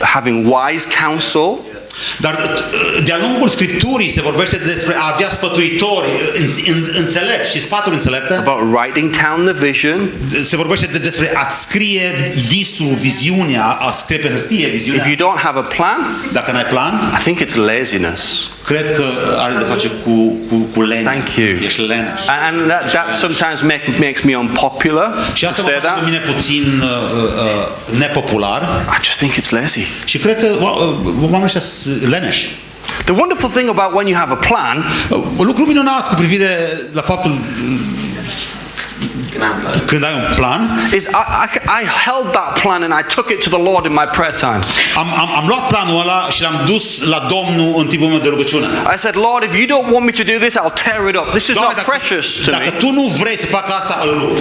having wise counsel Dar de-a lungul Scripturii se vorbește despre a avea sfătuitori înțelepți și sfaturi înțelepte. About writing down the vision. Se vorbește despre a scrie visul, viziunea, a scrie pe hârtie viziunea. If you don't have a plan, Dacă n-ai plan, I think it's laziness. cred că are de face cu lene. Thank you. Ești leneș. And that sometimes makes me unpopular Și to asta mă say face pe that. mine puțin nepopular. I just think it's lazy. Și cred că oamenii ăștia sunt leneși. The wonderful thing about when you have a plan Un lucru minunat cu privire la faptul când ai un plan, is I held that plan and I took it to the Lord in my prayer time. am luat planul ăla și l-am dus la Domnul în timpul meu de rugăciune. I said, Lord, if you don't want me to do this, I'll tear it up. This is not precious to Dacă me. tu nu vrei să fac asta, îl rup.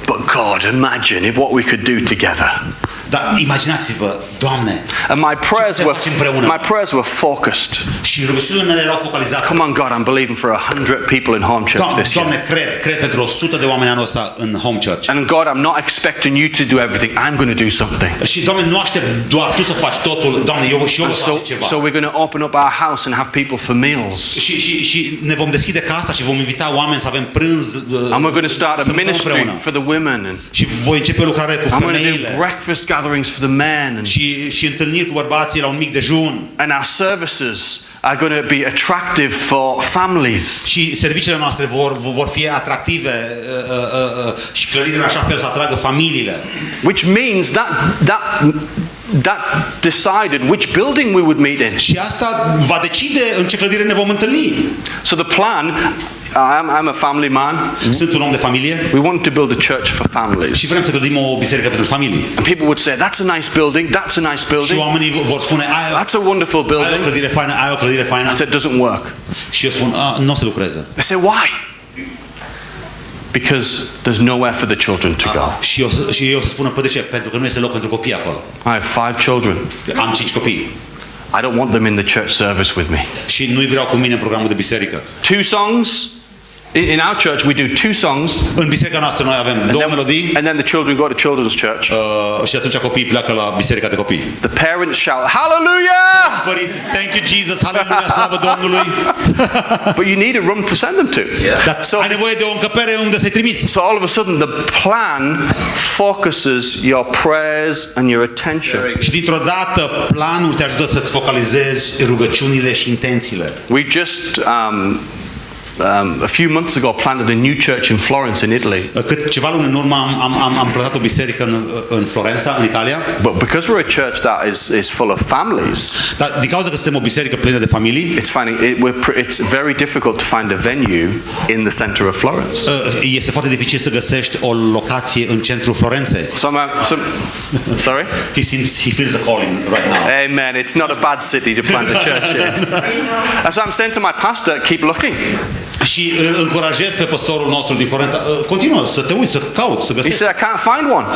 But God, imagine if what we could do together. Dar imaginați-vă, Doamne, And my prayers were focused. și rugăciunile mele erau focalizate. Come on, God, I'm believing for 100 people in home church this year. Doamne, cred pentru 100 de oameni anul ăsta în home church. And God, I'm not expecting you to do everything. I'm going to do something. Și Doamne, nu aștept doar tu să faci totul. Doamne, eu și eu voi face ceva. So we're going to open up our house and have people for meals. Și ne vom deschide casa și vom invita oameni să avem prânz. And we're going to start a ministry for the women. Și voi începe lucrare cu I'm going to do femeile. breakfast gatherings for the men. Și întâlniri cu bărbații la un mic dejun. And our services are going to be attractive for families. Și serviciile noastre vor fi atractive și clădirile în așa fel să atragă familiile. Which means that decided which building we would meet in. Și asta va decide în ce clădire ne vom întâlni. So the plan, I'm a family man. Sunt un om de familie. We want to build a church for families. Și vrem să clădim o biserică pentru familii. And people would say, that's a nice building, that's a nice Și building. oamenii vor spune, That's a wonderful ai o building. clădire faină, ai o clădire faină. I said, it doesn't work. Și eu spun, nu o să lucreze. They say, why? Because there's nowhere for the children to go. Și eu să spună, de ce? Pentru că nu este loc pentru copii acolo. I have 5 children. Am 5 copii. I don't want them in the church service with me. Și nu-i vreau cu mine în programul de biserică. 2 songs. In our church, we do 2 songs. În biserica noastră noi avem 2 melodii. And then the children go to children's church. Și atunci copiii pleacă la biserica de copii. The parents shout, hallelujah! Părinți, thank you Jesus, hallelujah, slavă Domnului. But you need a room to send them to. Dar ai nevoie de o încăpere unde să-i trimiți. So all of a sudden the plan focuses your prayers and your attention. Și dintr-o dată planul te ajută să-ți focalizezi rugăciunile și intențiile. We just a few months ago planted a new church in Florence in Italy. Ceva luni în urmă am plantat o biserică în Florența, în Italia. But because we're a church that is full of families, Dar din cauza că suntem o biserică plină de familii, it's very difficult to find a venue in the center of Florence. este foarte dificil să găsești o locație în centrul Florenței. Sorry? He feels a calling right now. Amen. It's not a bad city to plant a church in. And so I'm saying to my pastor, keep looking. Și încurajez pe pastorul nostru din Florența, continuă să te uiți, să cauți, să He găsești. said, I can't find one.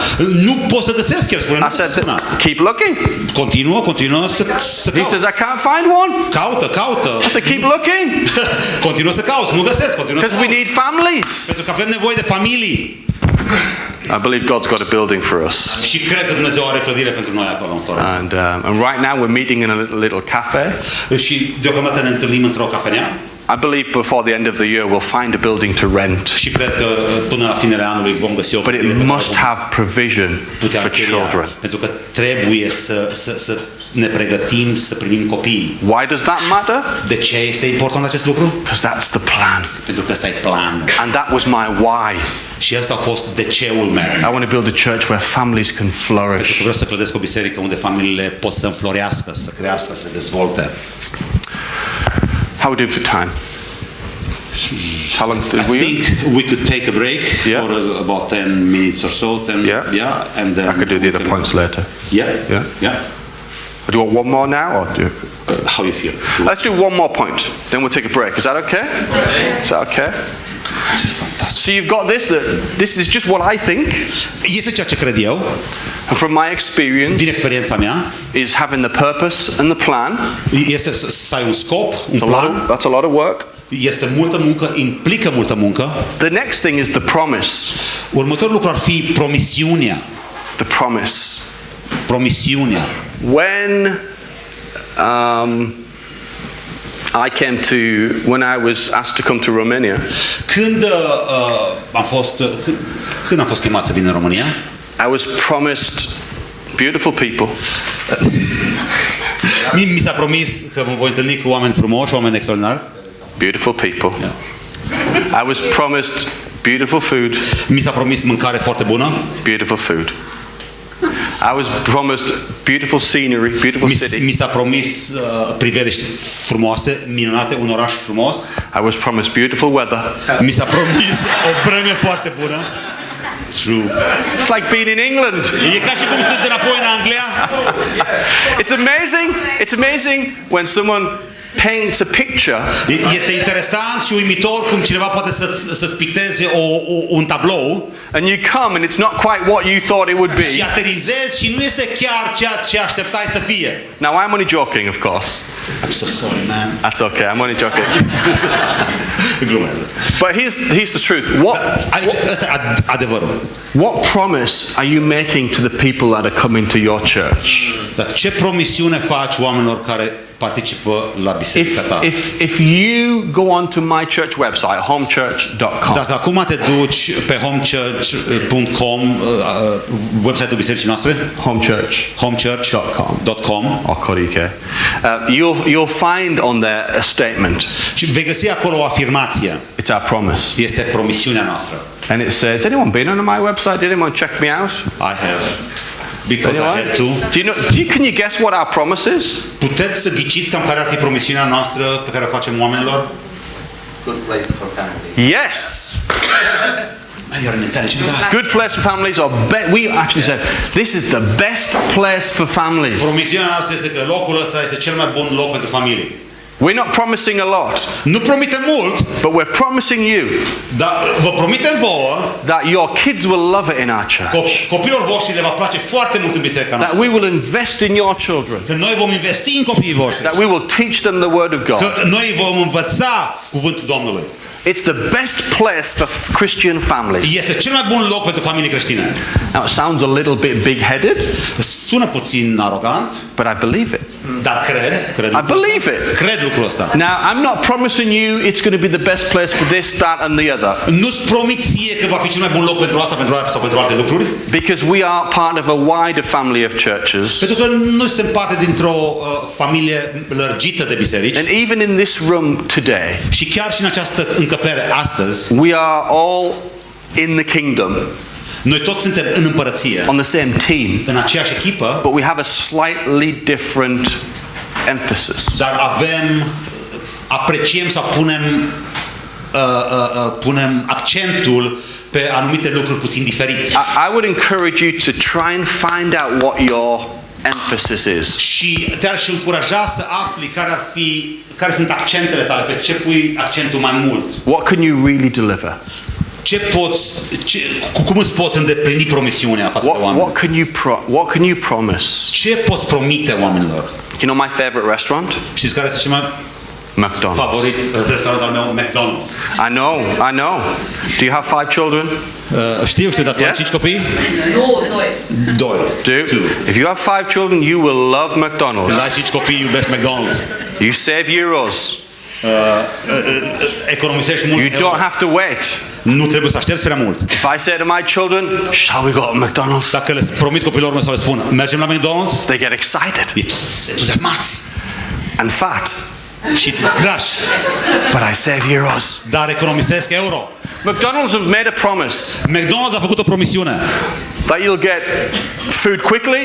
Nu pot să găsesc, el spune, nu I pot să said, spună. keep looking. Continuă să He cauți. says, I can't find one. Caută. I said, keep looking. Continuă să cauți, nu găsesc, continuă să Because we cauți. need families. Pentru că avem nevoie de familii. I believe God's got a building for us. Și cred că Dumnezeu are clădire pentru noi acolo în Florența. And right now we're meeting in a little cafe. Și deocamdată ne întâlnim într-o cafenea. I believe before the end of the year we'll find a building to rent. Și cred că până la finele anului vom găsi o But it must have provision for children. Pentru că trebuie să ne pregătim să primim copii. Why does that matter? De ce este important acest lucru? Because that's the plan. Pentru că ăsta e planul. And that was my why. Și ăsta a fost de ceul meu. I want to build a church where families can Pentru flourish. că vreau să clădesc o biserică unde familiile pot să înflorească, să crească, să se dezvolte. How we do for time? How long I did we? think we could take a break Yeah. for about 10 minutes or so. And then I could do the other points later. Yeah. Do you want one more now, or do? How you feel? Let's do one more point. Then we'll take a break. Is that okay? Is that okay? Fantastic. So you've got this. This is just what I think. Este ceea ce cred eu, And from my experience, din experiența mea, is having the purpose and the plan. este să ai un scop, un plan. That's a lot of work. Este multă muncă, implică multă muncă. The next thing is the promise. Următorul lucru ar fi promisiunea. The promise. Promisiunea. When I came to, when I was asked to come to Romania, Când am fost chemat să vin în România, I was promised beautiful people, mi s-a promis că mă voi întâlni cu oameni frumoși, oameni extraordinari. beautiful people. Yeah. I was promised beautiful food, Mi s-a promis mâncare foarte bună. beautiful food. I was promised beautiful scenery, beautiful city. Mi s-a promis priveliști frumoase, minunate, un oraș frumos. I was promised beautiful weather. Mi s-a promis o vreme foarte bună. True. It's like being in England. E ca și cum sunt înapoi în Anglia. It's amazing when someone paints a picture Este interesant și uimitor cum cineva poate să-ți picteze un tablou and you come and it's not quite what you thought it would și be. aterizezi și nu este chiar ceea ce așteptai să fie. Now I'm only joking, of course. I'm so sorry, man. That's okay. I'm only joking. Glumesc. But here's the truth. Ăsta e adevărul. What promise are you making to the people that are coming to your church? Dar ce promisiune faci oamenilor care participă la biserica ta? If you go onto my church website, homechurch.com, Dacă acum te duci pe homechurch.com, website-ul bisericii noastre, homechurch.com, or .uk, you'll find on there a statement. și vei găsi acolo o afirmație. It's our promise. Este promisiunea noastră. And it says, anyone been on my website? Did anyone check me out? I have. Because I had to. Can you guess what our promise is? Puteți să ghiciți cam care ar fi promisiunea noastră pe care o facem oamenilor? Good place for family. Yes. You're an intelligent guy. Good place for families, or we actually said this is the best place for families. Promisiunea noastră este că locul ăsta este cel mai bun loc pentru familie. We're not promising a lot, Nu promitem mult, but we're promising you dar vă promitem vouă that your kids will love it in our church. Copiilor voștri le va place foarte mult în biserica That noastră. we will invest in your children. Că noi vom investi în copiii voștri. That we will teach them the word of Că God. noi vom învăța cuvântul Domnului. It's the best place for Christian families. Este cel mai bun loc pentru familii creștine. Now it sounds a little bit big-headed, Sună puțin arogant, but I believe it. dar cred I believe it. Cred lucrul ăsta. Now, I'm not promising you it's going to be the best place for this, that, and the other. Nu-ți promit ție că va fi cel mai bun loc pentru asta, pentru aia sau pentru alte lucruri. Because we are part of a wider family of churches. Pentru că noi suntem parte dintr-o familie lărgită de biserici. And even in this room today, Și chiar și în această încăpere astăzi, we are all in the kingdom, noi toți suntem în împărăție, on the same team, în aceeași echipă, but we have a slightly different emphasis. dar apreciem sau punem accentul pe anumite lucruri puțin diferite. I would encourage you to try and find out what your emphasis is. Și te-aș încuraja să afli care sunt accentele tale, pe ce pui accentul mai mult. What can you really deliver? Cum îți poți îndeplini promisiunea față de oameni? What can you promise? Ce poți promite oamenilor? You know my favorite restaurant? Știți care este cel mai McDonald's. favorit restaurant al meu? McDonald's. I know. Do you have 5 children? Știu, dar tu ai 5 copii? Nu, noi. 2. Do. If you have 5 children, you will love McDonald's. Când ai 5 copii, iubești McDonald's. You save euros. Economisești mult. You don't have to wait. Nu trebuie să aștepți prea mult. If I say to my children, shall we go to McDonald's? Dacă le promit copiilor mei să le spun, mergem la McDonald's, They get excited e entuziasmați and fat, și grași, but I save euros. dar economisesc euro. McDonald's have made a promise McDonald's a făcut o promisiune that you'll get food quickly,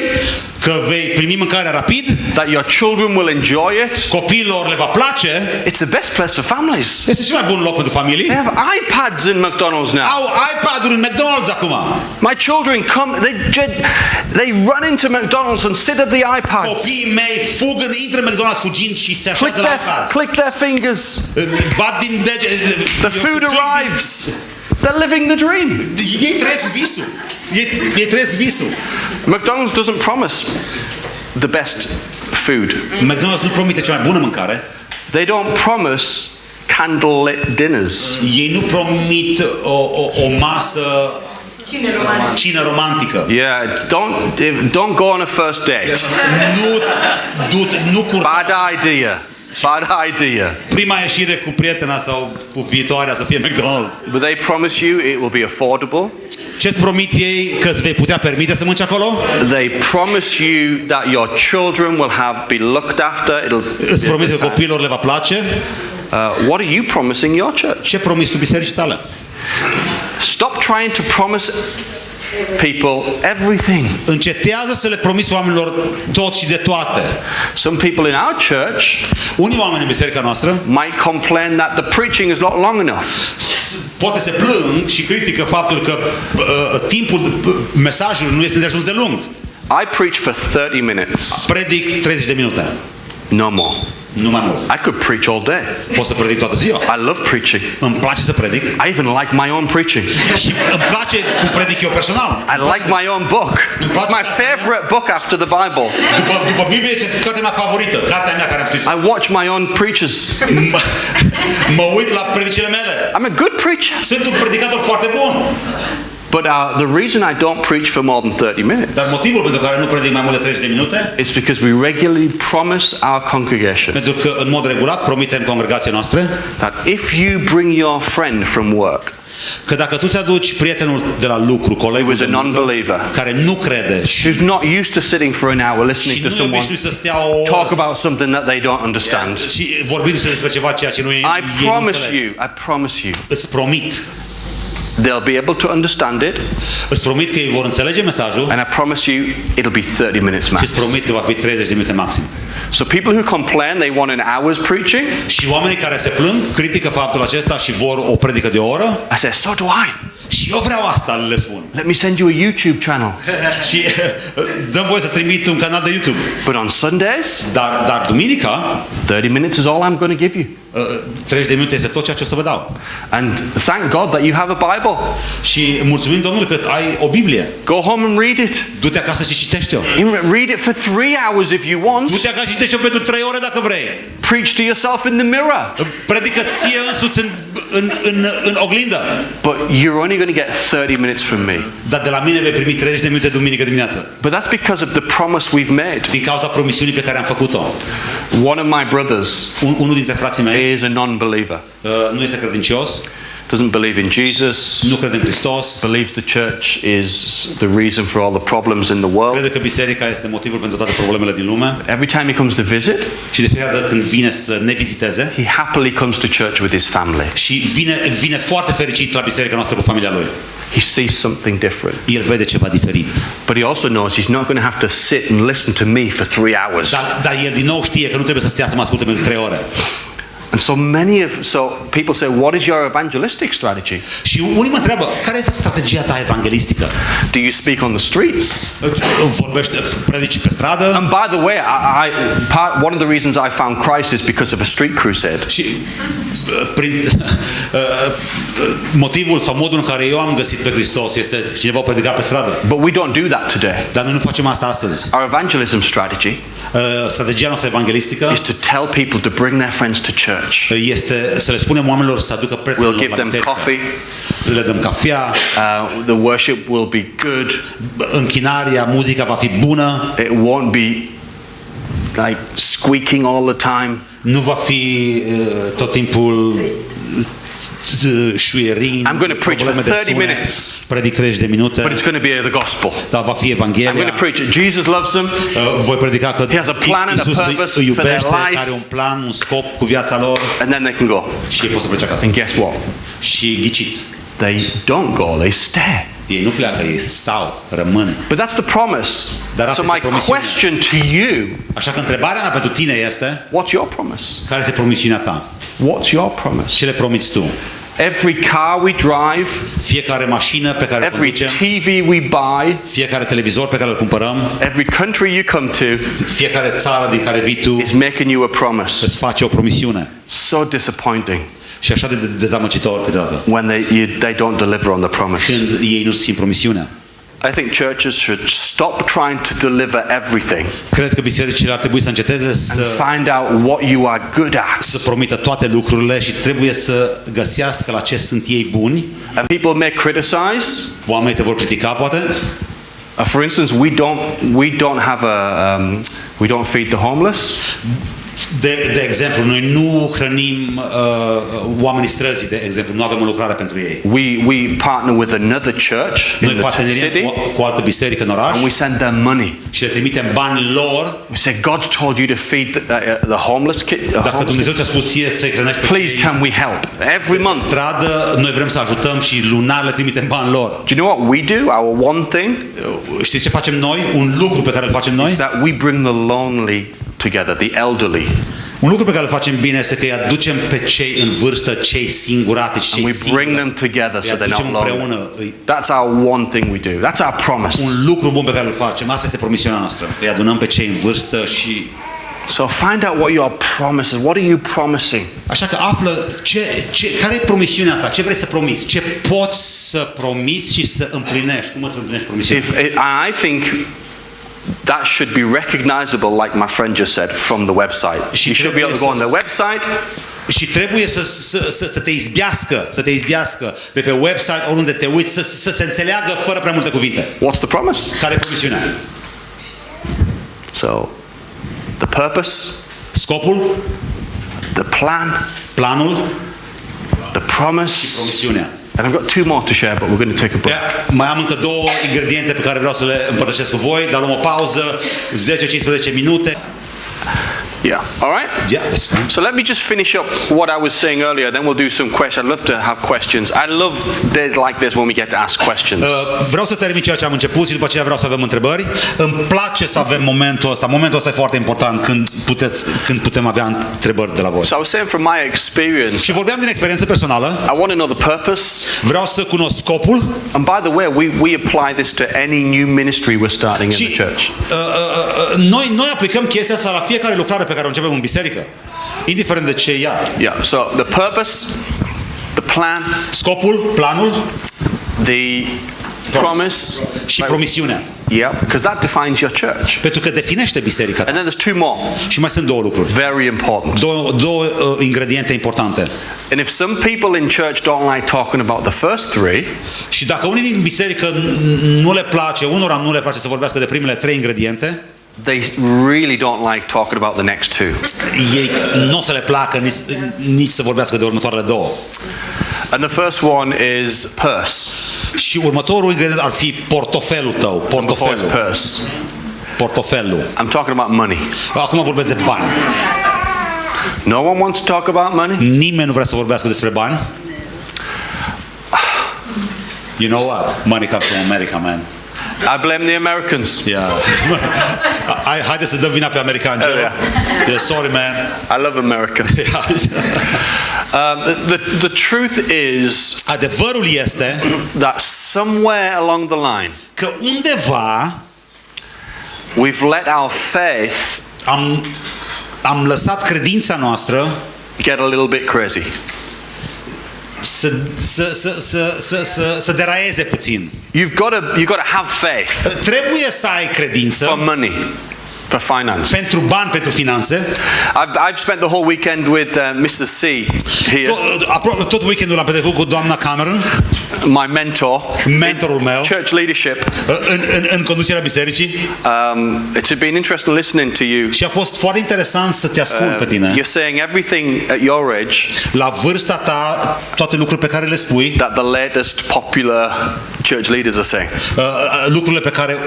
că vei primi mâncarea rapid, that your children will enjoy it. copiilor le va place. It's the best place for families. Este cel mai bun loc pentru familii. They have iPads in McDonald's now. Au iPad-uri în McDonald's acum. My children come, they run into McDonald's and sit at the iPads. Copiii mei intră în McDonald's fugind și se așează la iPad. Click their fingers. Bat din dege. The food arrives. They're living the dream. Ei trăiesc visul. Ei trăiesc visul. McDonald's doesn't promise the best food. McDonald's nu promite cea mai bună mâncare. They don't promise candlelit dinners. Ei nu promit o masă Cine romantic? Cină romantică. Yeah, don't go on a first date. Nu curta. Bad idea. Bad idea. Prima ieșire cu prietena sau cu viitoarea să fie McDonald's. But they promise you it will be affordable. Ce-ți promit ei că îți vei putea permite să mănânci acolo? They promise you that your children will be looked after. Îți promit că copiilor le va place? What are you promising your church? Ce promiți tu bisericii tale? Stop trying to promise people everything. Încetează să le promiți oamenilor tot și de toate. Some people in our church Unii oameni în biserica noastră might complain that the preaching is not long enough. poate se plâng și critică faptul că timpul mesajului nu este de ajuns de lung. I preach for 30 minutes. Predic 30 de minute. No more. Nu mai mult. I could preach all day. Pot să predic toată ziua. I love preaching. Îmi place să predic. I even like my own preaching. Și îmi place cum predic eu personal. I like my own book. It's my favorite book after the Bible. După Biblie este cartea mea favorită, cartea mea care am scris. I watch my own preachers. Mă uit la predicile mele. I'm a good preacher. Sunt un predicator foarte bun. But the reason I don't preach for more than 30 minutes Dar motivul pentru care nu predic mai mult de 30 de minute is because we regularly promise our congregation pentru că în mod regulat promitem congregației noastre that if you bring your friend from work că dacă tu ți-aduci prietenul de la lucru, colegul who is de a muncă, non-believer, care nu crede și who's not used to sitting for an hour și listening nu to e someone obișnuit să stea o oră talk about something that they don't understand, și vorbindu-se despre ceva ceea ce nu e I promise you, îți promit they'll be able to understand it, îți promit că ei vor înțelege mesajul and I promise you it'll be 30 minutes și max. îți promit că va fi 30 de minute maxim. So people who complain they want an hour's preaching, Și oamenii care se plâng critică faptul acesta și vor o predică de o oră. I say, so do I. Și eu vreau asta, le spun. Let me send you a YouTube channel. Și dăm voie să trimit un canal de YouTube. But on Sundays, Dar duminica, 30 minutes is all I'm going to give you. 30 de minute este tot ceea ce o să vă dau. And thank God that you have a Bible. Și mulțumim Domnului că ai o Biblie. Go home and read it. Du-te acasă și citește-o. Read it for 3 hours if you want. Du-te acasă și citește-o pentru 3 ore dacă vrei. Preach to yourself in the mirror. Predică-ți ție însuți în oglindă. But you're only going to get 30 minutes from me. Dar de la mine vei primi 30 de minute duminică dimineață. But that's because of the promise we've made. Din cauza promisiunii pe care am făcut-o. One of my brothers Unul dintre frații mei is a non-believer. nu este credincios, Doesn't believe in Jesus. nu crede în Hristos, Believes the church is the reason for all the problems in the world. crede că biserica este motivul pentru toate problemele din lume Every time he comes to visit, și de fiecare dată când vine să ne viziteze he happily comes to church with his family. și vine foarte fericit la biserica noastră cu familia lui. He sees something different. El vede ceva diferit. But he also knows he's not going to have to sit and listen to me for 3 hours. Dar el din nou știe că nu trebuie să stea să mă asculte pentru 3 ore. And so people say, what is your evangelistic strategy? Și unii mă întreabă, care este strategia ta evanghelistică? Do you speak on the streets? Predici pe stradă? And by the way, one of the reasons I found Christ is because of a street crusade. Și motivul sau modul în care eu am găsit pe Hristos este cineva o predica pe stradă. But we don't do that today. Dar noi nu facem asta astăzi. Our evangelism strategy Strategia noastră evanghelistică is to tell people to bring their friends to church. este să le spunem oamenilor să aducă prietenii We'll lor give la them biserică. coffee. Le dăm cafea, The worship will be good. închinarea, muzica va fi bună, It won't be like squeaking all the time. nu va fi tot timpul șuierin. I'm going to preach for 30 minutes. Predic 30 de minute, But it's going to be the gospel. dar va fi I'm going Evanghelia. to preach it. Jesus loves them. Voi predica că He has a plan and a Iisus purpose îi for their iubește, life. are un plan, un scop cu viața lor And then they can go. și ei pot să plece acasă. And guess what? Și ghiciți, They don't go, they stay. ei nu pleacă, ei stau, rămân. But that's the promise. Dar asta So my este promisiunea. question to you, Așa că întrebarea mea pentru tine este, what's your promise? care este promisiunea ta? What's your promise? Ce le promiți tu? Every car we drive, Fiecare mașină pe care o every conducem, TV we buy, fiecare televizor pe care îl cumpărăm, every country you come to fiecare țară din care vii tu is making you a promise. îți face o promisiune. So disappointing Și așa de dezamăgitor câteodată. when they don't deliver on the promise. Când ei nu țin promisiunea. I think churches should stop trying to deliver everything Cred că bisericile ar trebui să înceteze and să find out what you are good at. promită toate lucrurile și trebuie să găsească la ce sunt ei buni. And people may criticize. Oamenii te vor critica, poate. For instance, we don't have we don't feed the homeless. De exemplu, noi nu hrănim oamenii străzii, de exemplu, nu avem o lucrare pentru ei. We partner with another church in Noi the parteneriem city cu o altă biserică în oraș and we send them money. și le trimitem bani lor. We say, God's told you to feed the homeless kids. Dacă Dumnezeu ți-a spus ție să-i hrănești pe Please, cei can we help? Every pe month. stradă, noi vrem să ajutăm și lunar le trimitem bani lor. Do you know what we do? Our one thing Știți ce facem noi? Un lucru pe care îl facem is noi? that we bring the lonely together, the elderly. Un lucru pe care îl facem bine este că îi aducem pe cei în vârstă, cei singuratici, And cei we bring singuri. them together so Îi they're aducem not împreună. lonely. That's our one thing we do. That's our promise. Un lucru bun pe care îl facem. Asta este promisiunea noastră. Îi adunăm pe cei în vârstă și... So find out what your promise is. What are you promising? Așa că află care e promisiunea ta, ce vrei să promiți, ce poți să promiți și să împlinești. Cum îți împlinești promisiunea? I think that should be recognizable, like my friend just said, from the website. You should be able to go on their website. Și trebuie să te izbească de pe website, oriunde te uiți, să se înțeleagă fără prea multe cuvinte. What's the promise? Care e promisiunea? So, the purpose, Scopul, the plan, planul, the promise. promisiunea. And I've got two more to share, but we're going to take a break. Mai am încă două ingrediente pe care vreau să le împărtășesc cu voi, dar luăm o pauză, 10-15 minute. Yeah. All right? Yeah, that's fine. So let me just finish up what I was saying earlier, then we'll do some questions. I'd love to have questions. I love days like this when we get to ask questions. Vreau să termin ceea ce am început și după aceea vreau să avem întrebări. Îmi place să avem momentul ăsta. Momentul ăsta e foarte important când putem avea întrebări de la voi. So I was saying from my experience, Și vorbeam din experiență personală. I want to know the purpose. Vreau să cunosc scopul. And by the way, we apply this to any new ministry we're starting in the church. Noi aplicăm chestia asta la fiecare lucrare pe care o începem în biserică, indiferent de ce ea. Yeah. So the purpose, the plan, Scopul, planul, the promise, și promisiunea. yeah, because that defines your church. Pentru că definește biserica ta. And then there's two more, Și mai sunt două lucruri. very important. Două ingrediente importante. And if some people in church don't like talking about the first three, Și dacă unii din biserică nu le place, unora nu le place să vorbească de primele trei ingrediente, they really don't like talking about the next two. ei nu o să le placă nici să vorbească de următoarele două. And the first one is purse. Și următorul ingredient ar fi portofelul tău. Number four is Portofelul. purse. Portofelul. I'm talking about money. Acum vorbesc de bani. No one wants to talk about money? Nimeni nu vrea să vorbească despre bani. You know what? Money comes from America, man. I blame the Americans. Yeah. Haideți să dăm vina pe americani. Oh, yeah. Yeah, sorry, man. I love America. The truth is Adevărul este that somewhere along the line, că undeva we've let our faith am lăsat credința noastră get a little bit crazy. să deraieze puțin. You've got to have faith Trebuie să ai credință for money, for finance. pentru bani, pentru finanțe. I've spent the whole weekend with Mrs. C here, Tot weekendul l-am petrecut cu doamna Cameron, my mentor, mentorul meu, church leadership. în conducerea bisericii. It's been interesting listening to you. Și a fost foarte interesant să te ascult pe tine. You're saying everything at your age La vârsta ta, toate lucrurile pe care le spui, that the latest popular church leaders are saying. lucrurile pe care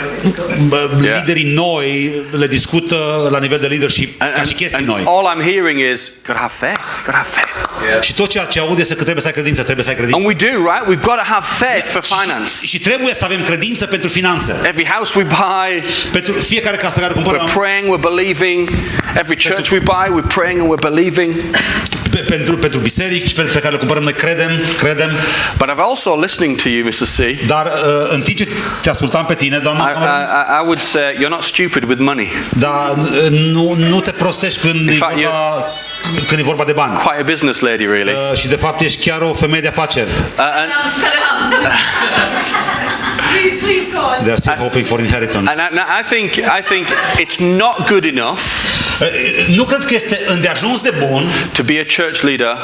liderii noi le discută la nivel de leadership, ca și chestii noi. All I'm hearing is, gotta have faith, gotta have faith. Și tot ceea ce aud este că trebuie să ai credință, trebuie să ai credință. And we do, right? We've got to have faith for finance. Și trebuie să avem credință pentru finanțe. Every house we buy, Pentru fiecare casă care cumpărăm, we're praying, we're believing. Every church we buy, we're praying and we're believing. pentru biserici pe care le cumpărăm noi credem. But I've also listening to you, Mrs. C. Dar în timp ce te ascultam pe tine, doamna Cameron, I would say you're not stupid with money. dar nu te prostești când e vorba de bani. Quite a business lady, really. Și de fapt ești chiar o femeie de afaceri. Please go on. They are still hoping for inheritance. And I think it's not good enough Nu cred că este îndeajuns de bun to be a church leader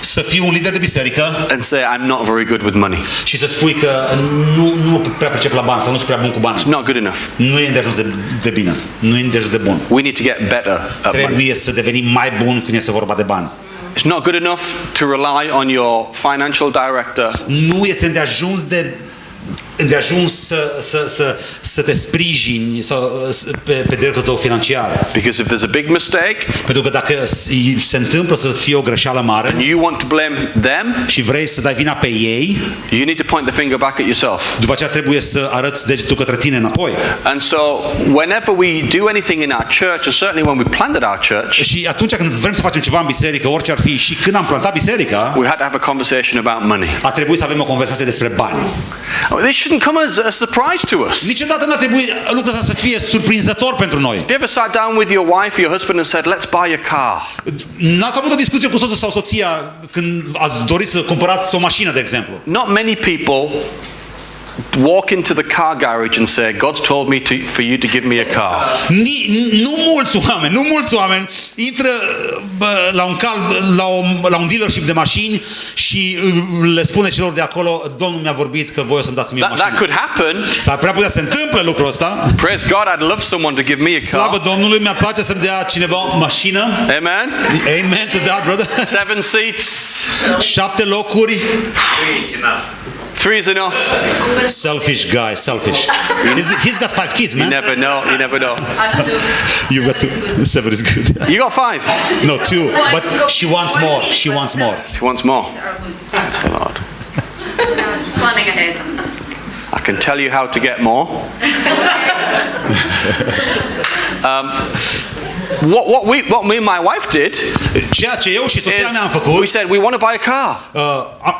să fii un lider de biserică and say I'm not very good with money. și să spui că nu prea pricep la bani sau nu sunt prea bun cu bani. It's not good enough. Nu e îndeajuns de bine. Nu e îndeajuns de bun. We need to get better at money. Trebuie să devenim mai buni când este vorba de bani. It's not good enough to rely on your financial director Nu este îndeajuns să te sprijini pe directorul tău financiar. because if there's a big mistake Pentru că dacă se întâmplă să fie o greșeală mare and you want to blame them, și vrei să dai vina pe ei, you need to point the finger back at yourself. după aceea trebuie să arăți degetul către tine înapoi. And so whenever we do anything in our church, or certainly when we planted our church, Și atunci când vrem să facem ceva în biserică, orice ar fi, și când am plantat biserica, we had to have a conversation about money. a trebuit să avem o conversație despre bani. This shouldn't come as a surprise to us. Niciodată n-ar trebui lucrul ăsta să fie surprinzător pentru noi. Have you ever sat down with your wife or your husband and said, let's buy a car? N-ați avut o discuție cu soțul sau soția când ați dorit să cumpărați o mașină, de exemplu? Not many people walk into the car garage and say, God's told me for you to give me a car. Nu mulți oameni intră la un dealership de mașini și le spune celor de acolo, Domnul mi-a vorbit că voi o să-mi dați mie o That mașină. could happen. S-ar prea putea să se întâmple lucrul ăsta. Praise God, I'd love someone to give me a Slavă car. Domnului, mi-ar place să-mi dea cineva o mașină. Amen. Amen to that, brother. 7 seats. 7 locuri. 3 is enough. Selfish guy, selfish. He's got 5 kids, You man. never know. You never know. Us too. You've got 2. 7 is good. You got 5. No, 2. But she wants more. She wants more. She wants more. Are good. Praise the Lord. Planning ahead. I can tell you how to get more. What me and my wife did Ceea ce eu și soția mea am is făcut, we said we want to buy a car.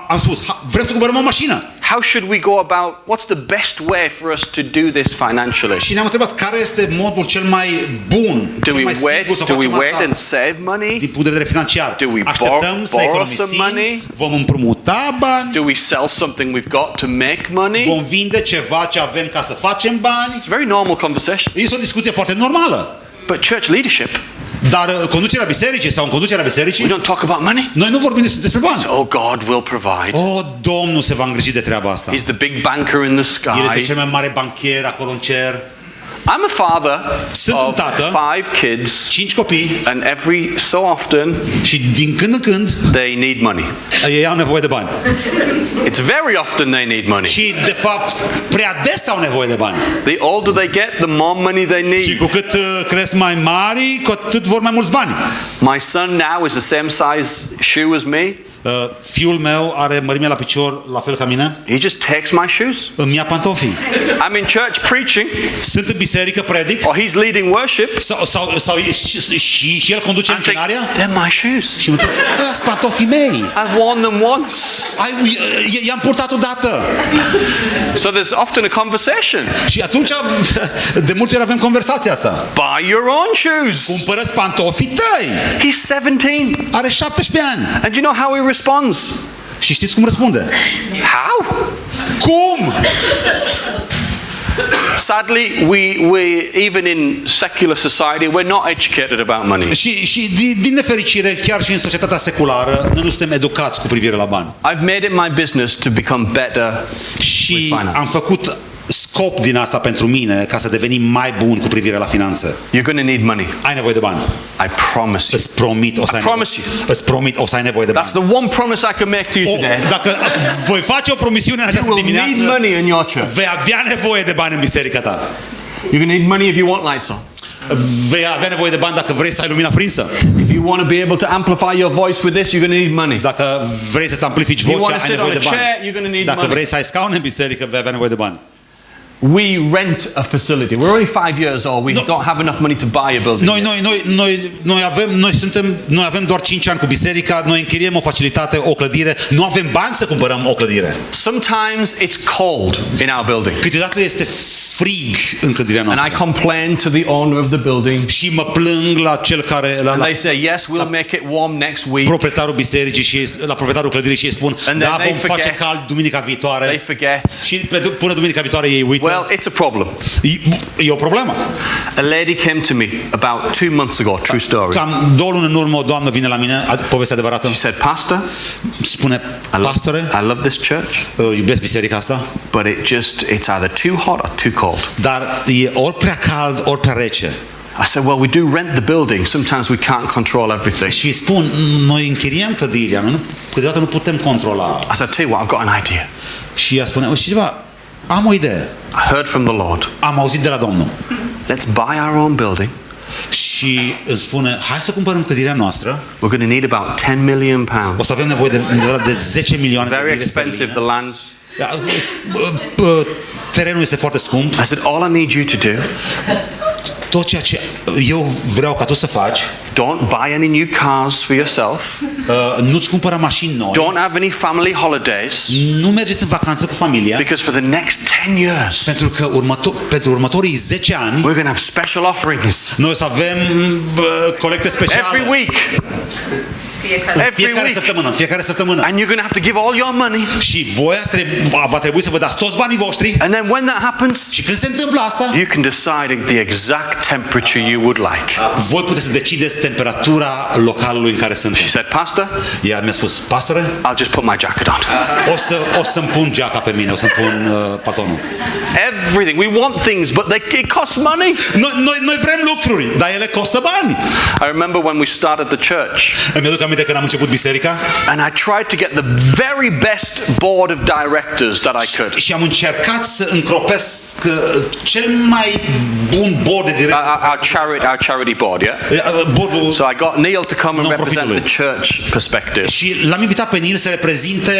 am spus, vrem să cumpărăm o mașină. How should we go about? What's the best way for us to do this financially? Și ne-am întrebat care este modul cel mai bun, Do cel we mai wait? sigur să Do we facem wait asta and save money? din punct de vedere financiar. Do we Așteptăm să borrow some economisim, money? vom împrumuta bani, Do we sell something we've got to make money? vom vinde ceva ce avem ca să facem bani. It's a very normal conversation. Este o discuție foarte normală. But church leadership, Dar conducerea bisericii sau în conducerea we bisericii, don't talk about money. noi nu vorbim despre bani. Oh, God will provide. Domnul se va îngriji de treaba asta. He's the big banker in the El este sky. cel mai mare bancher acolo în cer. I'm a father Sunt un of tată. 5 kids, 5 copii and every so often și din când în când they need money. ei au nevoie de bani. It's very often they need money. Și de fapt prea des au nevoie de bani. The older they get, the more money they Și need. cu cât cresc mai mari, cu atât vor mai mulți bani. My son now is the same size shoe as me. Fiul meu are mărimea la picior la fel ca mine. He just takes my shoes. Îmi ia pantofii. I'm in church preaching, Sunt în biserică, predic, or he's leading worship. sau și el conduce I think, închinarea they're my shoes. și mă întreb, sunt pantofii mei. I've worn them once. I-am purtat odată. So there's often a conversation. Și atunci, de multe ori avem conversația asta. Buy your own shoes. Cumpărăți pantofii tăi. He's 17. Are 17 ani. And you know how he responds? Și știți cum răspunde? How? Cum? Sadly, we even in secular society, we're not educated about money. Și din nefericire, chiar și în societatea seculară, noi nu suntem educați cu privire la bani. I've made it my business to become better Și with finance. am făcut scop din asta pentru mine ca să devenim mai buni cu privire la finanțe. You're going to need money. Ai nevoie de bani. I promise you. Îți promit o să ai nevoie. promise you. Îți promit o să ai nevoie de bani. That's the one promise I can make to you today. Dacă voi face o promisiune în You această will need dimineață, money in your church. vei avea nevoie de bani în biserica ta. You're going to need money if you want lights on. Vei avea nevoie de bani dacă vrei să ai lumina prinsă. If you want to be able to amplify your voice with this, you're going to need money. Dacă vrei să-ți amplifici you vocea, want to ai sit nevoie on de a bani. chair, you're going to need Dacă money. vrei să ai scaune în biserică, vei avea nevoie de bani. We rent a facility. We're only 5 years old. We don't have enough money to buy a building. Noi avem doar 5 ani cu biserica, noi închiriem o facilitate, o clădire, nu avem bani să cumpărăm o clădire. Sometimes it's cold in our building. Câteodată este frig în clădirea And I noastră. complain to the owner of the building. Și mă plâng la cel care, And they say, yes, we'll make it warm next week. proprietarul bisericii și la proprietarul clădirii și ei spun, And da, then they vom face forget. cald duminica They viitoare. forget. Și până duminica viitoare ei uită. Well, it's a problem. E o problemă. A lady came to me about 2 months ago, true story. Cam 2 luni în urmă o doamnă vine la mine, poveste adevărată, She said, Pastor, spune, pastore, I love this church, iubesc biserica asta, but it's either too hot or too cold. dar e ori prea cald, ori prea rece. I said, well, we do rent the building. Sometimes we can't control everything. Și îi spun, noi închiriem clădirea, noi câteodată nu putem controla. I said, tell you what, I've got an idea. Și ea spune, și ceva, am o idee, I heard from the Lord. am auzit de la Domnul. Let's buy our own building. Și îmi spune, hai să cumpărăm clădirea noastră, We're going to need about 10 million o pounds. să avem nevoie de 10 milioane de Very lire expensive, sterline. the land. Da, terenul este foarte scump. I said, all I need you to do, Tot ceea ce eu vreau ca tu să faci, don't buy any new cars for yourself. nu-ți cumpăra mașini noi, Don't have any family holidays. nu mergeți în vacanță cu familia, Because for the next 10 years, pentru că pentru următorii 10 ani we're going to have special offerings. noi o să avem colecte speciale. Every week. În fiecare săptămână. And you're going to have to give all your money. Și voi va trebui să vă dați toți banii voștri. And then when that happens, Și când se întâmplă asta, you can decide the exact temperature you would like. voi puteți să decideți temperatura localului în care sunt. She said, Pastor, Ea mi-a spus, pastore, I'll just put my jacket on. o să-mi pun geaca pe mine, o să-mi pun paltonul. Everything. We want things, but it costs money. Noi vrem lucruri, dar ele costă bani. I remember when we started the church, Îmi aduc aminte când am început biserica and I tried to get the very best board of directors that I could. și am încercat să încropesc cel mai bun board de director. Our charity board, yeah? Boardul. So I got Neil to come and represent Non-profitului. the church perspective. Și l-am invitat pe Neil să reprezinte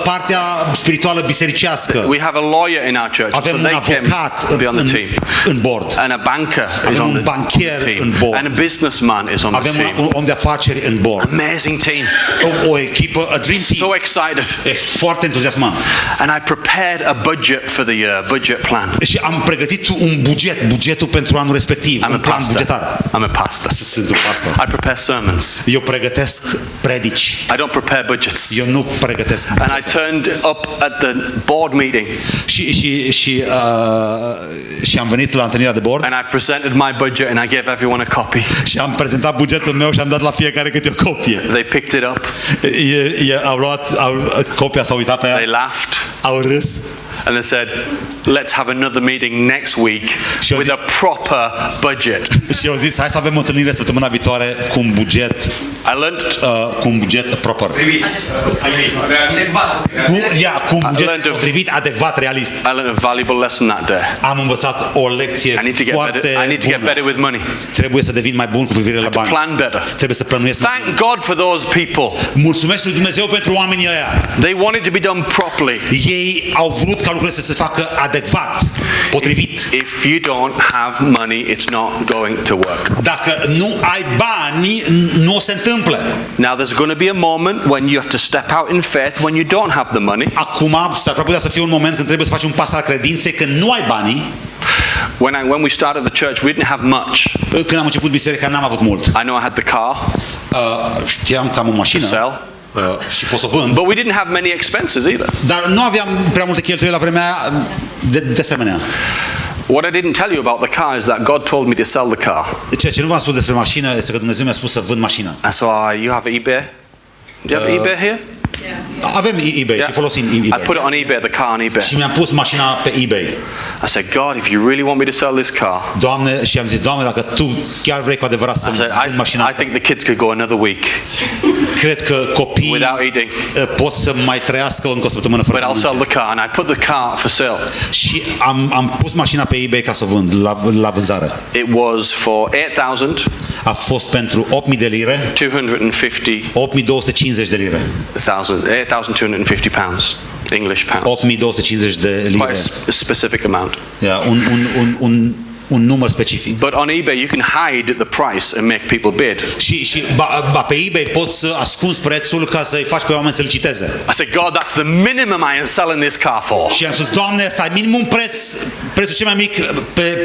partea spirituală bisericească. We have a lawyer in our church, so Avem un they came avocat to be on the team. în board. And a banker is Avem on un the banchier team. în board. And a businessman is on the Avem team. un om de afaceri în board. Amazing team. O echipă, a dream team. So excited. E foarte entuziasmant. And I prepared a budget for the year, budget plan. Și am pregătit un bugetul pentru anul respectiv, I'm a un plan pastor. bugetar. I'm a pastor. Sunt un pastor. I prepare sermons. Eu pregătesc predici. I don't prepare budgets. Eu nu pregătesc. And I turned up at the board meeting Și am venit la întâlnirea de board and I presented my budget and I gave everyone a copy. și am prezentat bugetul meu și am dat la fiecare câte o copie. They picked it up. Au luat copia, s-au uitat pe They ea, laughed au râs and they said, let's have another meeting next week She was with a proper budget. și au zis, hai să avem o întâlnire săptămâna viitoare cu un buget cu un buget proper. Cu un buget potrivit, adecvat, realist. I learned a valuable lesson that day. Am învățat o lecție I need to get bună. better with money. Trebuie să devin mai bun cu privire la bani. Plan better. Trebuie să plănuiesc mai bine. Thank God for those people. Mulțumesc lui Dumnezeu pentru oamenii ăia. They wanted to be done properly. Ei au vrut ca lucrurile să se facă adecvat, potrivit. If you don't have money, it's not going to work. Dacă nu ai bani, nu o se întâmplă. Now there's going to be a moment when you have to step out in faith when you don't have the money. Acum s-ar putea să fie un moment când trebuie să faci un pas al credinței, când nu ai banii. When we started the church, we didn't have much. Când am început biserica, n-am avut mult. I know I had the car Știam că am o to mașină sell, și pot să o vând, but we didn't have many expenses either. dar nu aveam prea multe cheltuieli la vremea aia, de asemenea. What I didn't tell you about the car is that God told me to sell the car. Ceea ce nu v-am spus despre mașină este că Dumnezeu mi-a spus să vând mașina. And so you have eBay? Do you have eBay here? Avem eBay și folosim I eBay. put it on eBay, the car on eBay. Și mi-am pus mașina pe eBay. I said, God, if you really want me to sell this car, Doamne, și am zis, Doamne, dacă Tu chiar vrei cu adevărat să I said, vând mașina I asta, think the kids could go another week cred că copiii without eating, pot să mai trăiască încă o săptămână fără but să I'll sell mănânce. the car. And I put the car for sale. Și am pus mașina pe eBay ca să o vând la vânzare. It was for 8,000. A fost pentru 8.000 de lire, 250 8.250 de lire. 8,250 pounds, English pounds. 8.250 de Quite lire. a specific amount. Yeah, un un număr specific. But on eBay, you can hide the price and make people bid. Și pe eBay poți să ascunzi prețul ca să-i faci pe oameni să-l citeze. I said, God, that's the minimum I am selling this car for. Și am spus, Doamne, ăsta e minimum prețul cel mai mic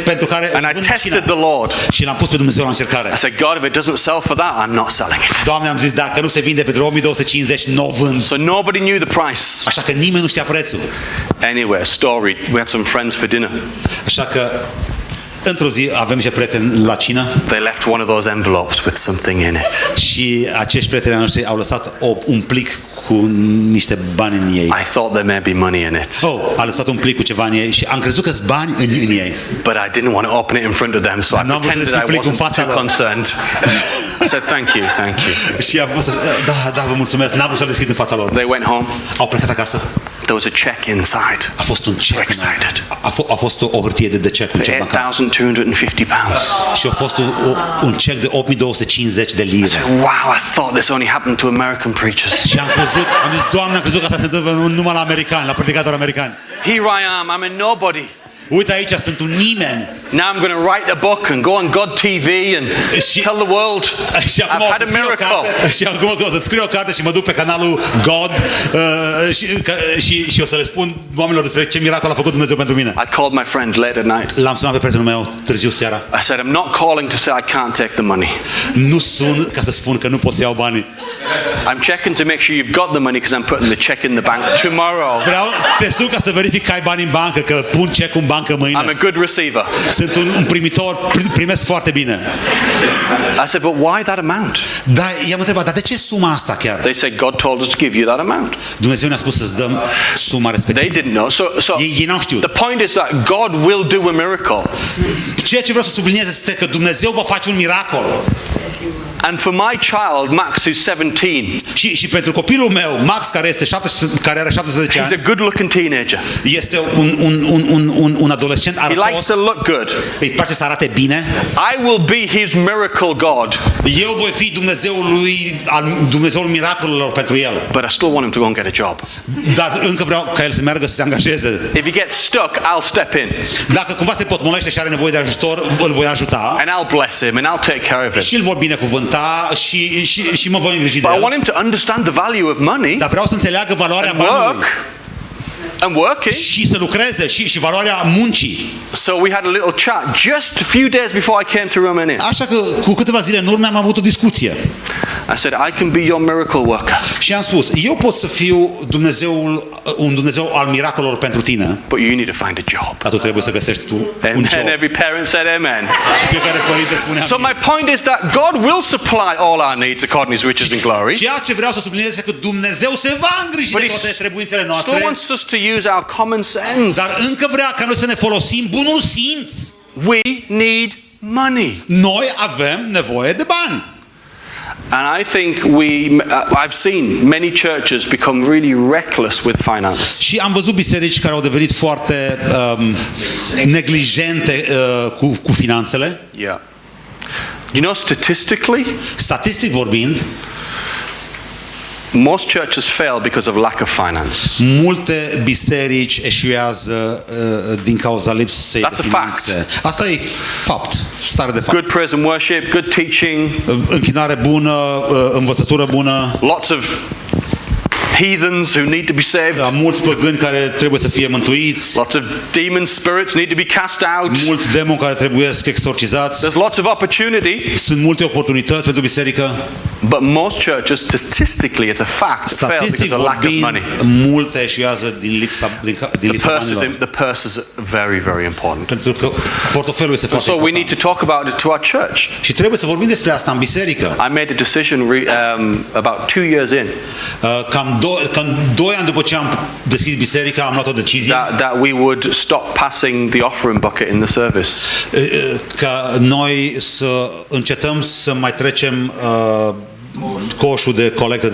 pentru care And I tested the Lord. Și l-am pus pe Dumnezeu la încercare. I said, God, if it doesn't sell for that, I'm not selling it. Doamne, am zis, dacă nu se vinde pentru 1250, nu vând. So nobody knew the price. Așa că nimeni nu știa prețul. Anyway, a story. We had some friends for dinner. Așa că într-o zi avem niște prieteni la cină. They left one of those envelopes with something in it. Și acești prieteni noștri au lăsat un plic cu niște bani în ei. I thought there may be money in it. A lăsat un plic cu ceva în ei și am crezut că-s bani în ei. But I didn't want to open it in front of them, so I pretended I wasn't too concerned. I said, thank you. Și a fost, da, vă mulțumesc. N-am vrut să-l deschid în fața lor. They went home. Au plecat acasă. There was a check inside. A fost un check. Excited. A fost o hârtie de check, un check bancar. £8,250. Și a fost un check de 8.250 de I lire. said, wow, I thought this only happened to American preachers. Și am zis, Doamne, am crezut că asta se întâmplă numai la americani, la predicatori americani. Here I am, I'm a nobody. Uite aici, sunt un nimeni. Now I'm going to write a book and go on God TV and tell the world I've had a miracle. Și acum o să scriu o carte și mă duc pe canalul God și o să le spun oamenilor despre ce miracol a făcut Dumnezeu pentru mine. I called my friend late at night. L-am sunat pe prietenul meu târziu seara. I said, I'm not calling to say I can't take the money. Nu sun ca să spun că nu pot să iau banii. I'm checking to make sure you've got the money because I'm putting the check in the bank tomorrow. Te sun ca să verific că ai bani în bancă, că pun cecul în bancă mâine. I'm a good receiver. Sunt un primitor, primesc foarte bine. I said, but why that amount? Da, i-am întrebat, dar de ce suma asta chiar? They said, God told us to give you that amount. Dumnezeu ne-a spus să-ți dăm suma respectivă. They didn't know. So Ei n-au știut. the point is that God will do a miracle. Ceea ce vreau să subliniez este că Dumnezeu va face un miracol. And for my child, Max, who's 17, Și pentru copilul meu, Max, care are 17 he's ani, a good-looking teenager. este un adolescent He likes arătos, to look good. îi place să arate bine. I will be his miracle God. Eu voi fi Dumnezeul miracolelor pentru el. But I still want him to go and get a job. Dar încă vreau ca el să meargă să se angajeze. If he gets stuck, I'll step in. Dacă cumva se potmolește și are nevoie de ajutor, îl voi ajuta. And I'll bless him and I'll take care of him. Și îl vor binecuvânta și mă voi îngriji de But I el. want him to understand the value of money Dar vreau să înțeleagă valoarea and banului. work and working. Și să lucreze și valoarea muncii. So we had a little chat just a few days before I came to Romania. Așa că cu câteva zile în urmă am avut o discuție. I said, I can be your miracle worker. Și am spus, eu pot să fiu un Dumnezeu al miracolelor pentru tine. But you need to find a job. Dar tu trebuie să găsești tu un And job. every parent said amen. Și fiecare părinte spunea. So my point is that God will supply all our needs according to his riches and glory. Ceea ce vreau să subliniez este că Dumnezeu se va îngriji de toate trebuințele Still noastre. wants us to use our common sense. Dar încă vrea ca noi să ne folosim bunul simț. We need money. Noi avem nevoie de bani. And I think I've seen many churches become really reckless with finance. Și am văzut biserici care au devenit foarte neglijente cu finanțele. Yeah. You know, statistically, Statistic vorbind, most churches fail because of lack of finance. multe biserici eșuează din cauza lipsei de That's a finanțe. Asta e fapt, stare de fapt. Good praise and worship, good teaching, Închinare bună, învățătură bună. lots of heathens who need to be saved. Mulți păgâni care trebuie să fie mântuiți. Lots of demon spirits need to be cast out. Mulți demoni care trebuie exorcizați. There's lots of opportunity. Sunt multe oportunități pentru biserică. But most churches, statistically, it's a fact, fail because Statistic of lack of vorbind, money. multe eșuează din lipsa banilor. The purse is very, very important. Pentru că portofelul este foarte So we important. need to talk about it to our church. Și trebuie să vorbim despre asta în biserică. I made a decision about 2 years in Cam 2 ani după ce am deschis biserica, am luat o decizie that we would stop passing the offering bucket in the service. ca noi să încetăm să mai trecem coșul de colectă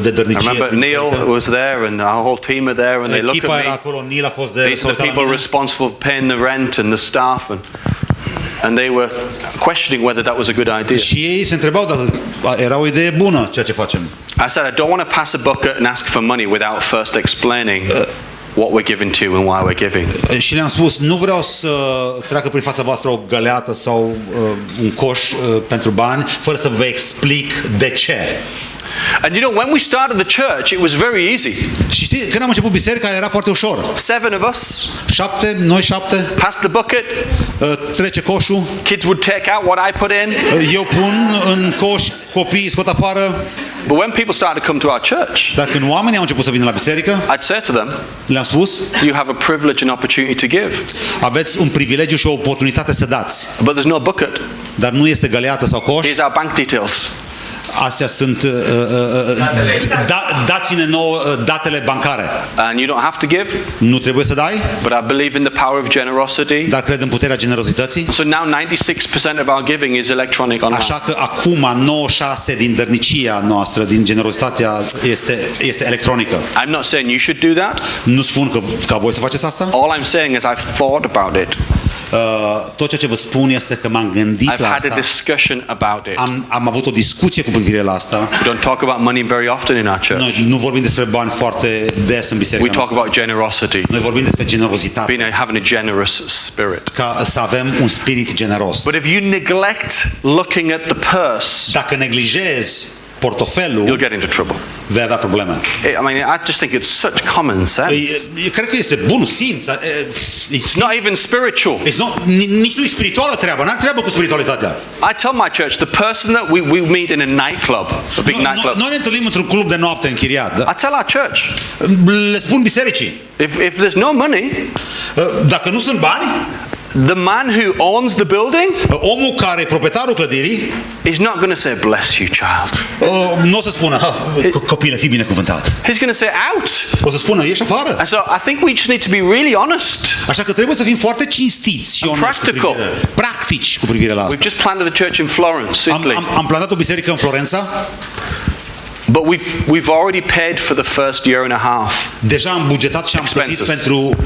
de I dărnicie. remember Neil was there and our whole team are there and they look Echipa at era me. acolo, Neil a fost de These are the people responsible for paying the rent and the staff and they were questioning whether that was a good idea. Și ei se întrebau dacă era o idee bună ceea ce facem. I said, I don't want to pass a bucket and ask for money without first explaining what we're giving to and why we're giving. Și le-am spus, nu vreau să treacă prin fața voastră o găleată sau un coș pentru bani, fără să vă explic de ce. And you know, when we started the church, it was very easy. Și știi, când am început biserica, era foarte ușor. 7 of us. noi 7. Pass the bucket. Trece coșul. Kids would take out what I put in. Eu pun în coș, copiii scot afară. But when people started to come to our church, dar când oamenii au început să vină la biserică, I'd say to them, le-am spus, you have a privilege and opportunity to give. Aveți un privilegiu și o oportunitate să dați. But there's no bucket. Dar nu este găleată sau coș. Here's our bank details. Astea sunt dați-ne nouă datele bancare. And you don't have to give. Nu trebuie să dai. But I believe in the power of generosity. Dar cred în puterea generozității. So now 96% of our giving is electronic online. Așa că acum 96% din dărnicia noastră, din generozitatea este electronică. I'm not saying you should do that. Nu spun ca voi să faceți asta. All I'm saying is I've thought about it. Tot ceea ce vă spun este că m-am gândit I've la had asta. a discussion about it. Am avut o discuție cu privire la asta. We don't talk about money very often in our church. Noi nu vorbim despre bani foarte des în biserica We talk noastră. about generosity. Noi vorbim despre generozitate. Having a generous spirit. Ca să avem un spirit generos. But if you neglect looking at the purse, dacă neglijezi portofelul, you'll get into trouble. Vei avea probleme. I mean, I just think it's such common sense. Cred că este bun simț. It's not even spiritual. Nici nu e spirituală treaba. N-are treabă cu spiritualitatea. I tell my church, the person that we meet in a nightclub, a big nightclub. Noi ne întâlnim într-un club de noapte închiriat. I tell our church. Le spun bisericii. If there's no money, dacă nu sunt bani, the man who owns the building, omul care e proprietarul clădirii, is not going to say bless you, child. Nu o să spună copile, fii binecuvântat. He's going to say out. O să spună ieși afară. And so I think we just need to be really honest. Așa că trebuie să fim foarte cinstiți și practici cu privire la asta. We've just planted a church in Florence, Italy. Am plantat o biserică în Florența. But we've already paid for the first year and a half. Deja am bugetat și am plătit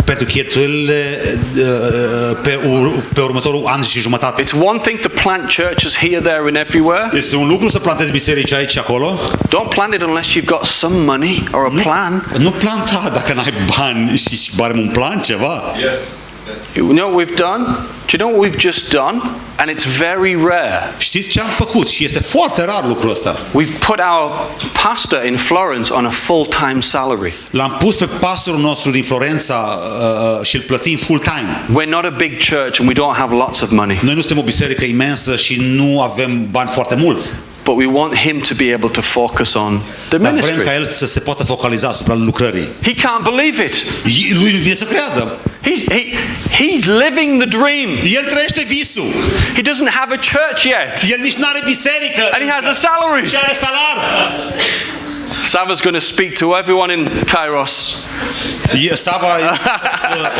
pentru cheltuielile pe următorul an și jumătate. It's one thing to plant churches here, there and everywhere. Este un lucru să plantezi biserici aici și acolo. Don't plant it unless you've got some money or a plan. Nu planta dacă n-ai bani și bani un plan, ceva. Yes. You know what we've done? Do you know what we've just done? And it's very rare. Știți ce am făcut? Și este foarte rar lucrul ăsta. We've put our pastor in Florence on a full-time salary. L-am pus pe pastorul nostru din Florența și îl plătim full-time. We're not a big church and we don't have lots of money. Noi nu suntem o biserică imensă și nu avem bani foarte mulți. But we want him to be able to focus on the Dar ministry. vrem ca el să se poată focaliza asupra lucrării. He can't believe it. Lui nu vine să creadă. He's living the dream. El trăiește visul. He doesn't have a church yet. El nici n-are biserică. And he has a salary. Și are salar. Sava's going to speak to everyone in Kairos. Sava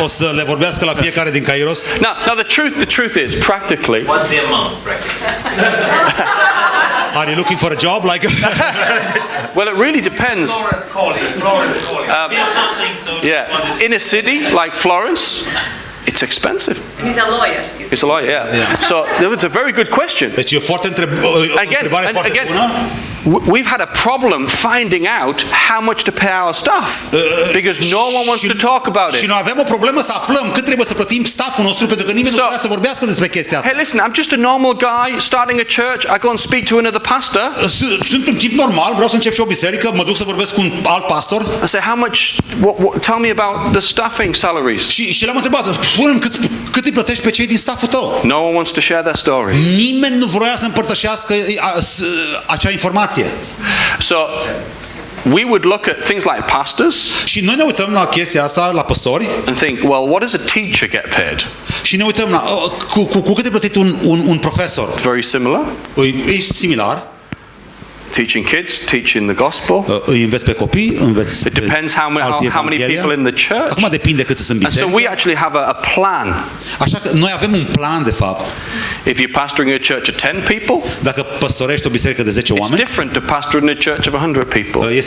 o să le vorbească la fiecare din Kairos. Now the truth is, practically. What's the amount, practically? Are you looking for a job? Like Well, it really depends. Florence calling. Feel something, so Yeah, in a city like Florence, it's expensive. And he's a lawyer. It's a lot, yeah. So that was a very good question. Deci e foarte întrebare foarte bună. We've had a problem finding out how much to pay our staff because no one wants to talk about it. Și noi avem o problemă să aflăm cât trebuie să plătim stafful nostru pentru că nimeni nu vrea să vorbească despre chestia asta. Hey, listen, I'm just a normal guy starting a church. I go and speak to another pastor. Sunt un tip normal, vreau să încep și o biserică, mă duc să vorbesc cu un alt pastor. I say, how much? Tell me about the staffing salaries. Și l-am întrebat, spune-mi cât îi plătești pe cei din stafful tău. No one wants to share their story. Nimeni nu vrea să împărtășească acea informație. So we would look at things like pastors. Și noi ne uităm la chestia asta, la păstori. And think, well, what does a teacher get paid? Și ne uităm la cu cât e plătit un profesor. Very similar. E similar. Teaching kids, teaching the gospel. Îi înveți pe copii, înveți It depends how many people in the church. Acum depinde cât sunt în And so biserică. we actually have a plan. Așa că noi avem un plan de fapt. If you're pastoring a church of 10 people, dacă păstorești o biserică de 10 it's oameni, different to pastoring a church of 100 people.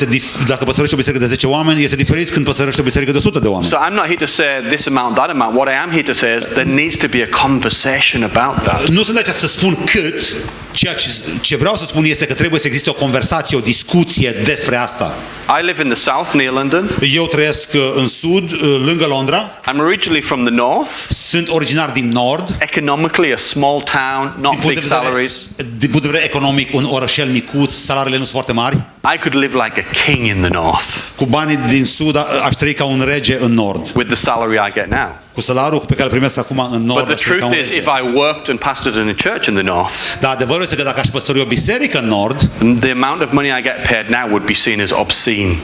dacă păstorești o biserică de 10 oameni, este diferit când păstorești o biserică de 100 de oameni. So I'm not here to say this amount, that amount. What I am here to say is there needs to be a conversation about that. Nu sunt aici să spun cât, Ceea ce vreau să spun este că trebuie să existe o conversație, o discuție despre asta. I live in the south near London. Eu trăiesc în sud, lângă Londra. I'm originally from the north. Sunt originar din nord. Economically, a small town, not big salaries. Din punct de vedere economic, un orășel micuț, salariile nu sunt foarte mari. I could live like a king in the north Cu banii din sud aș trăi ca un rege în nord. with the salary I get now. Cu salariul pe care îl primesc acum în nord. But the truth is, if I worked and pastored in a church in the north, Dar adevărul este că dacă aș păstori o biserică în nord, the amount of money I get paid now would be seen as obscene.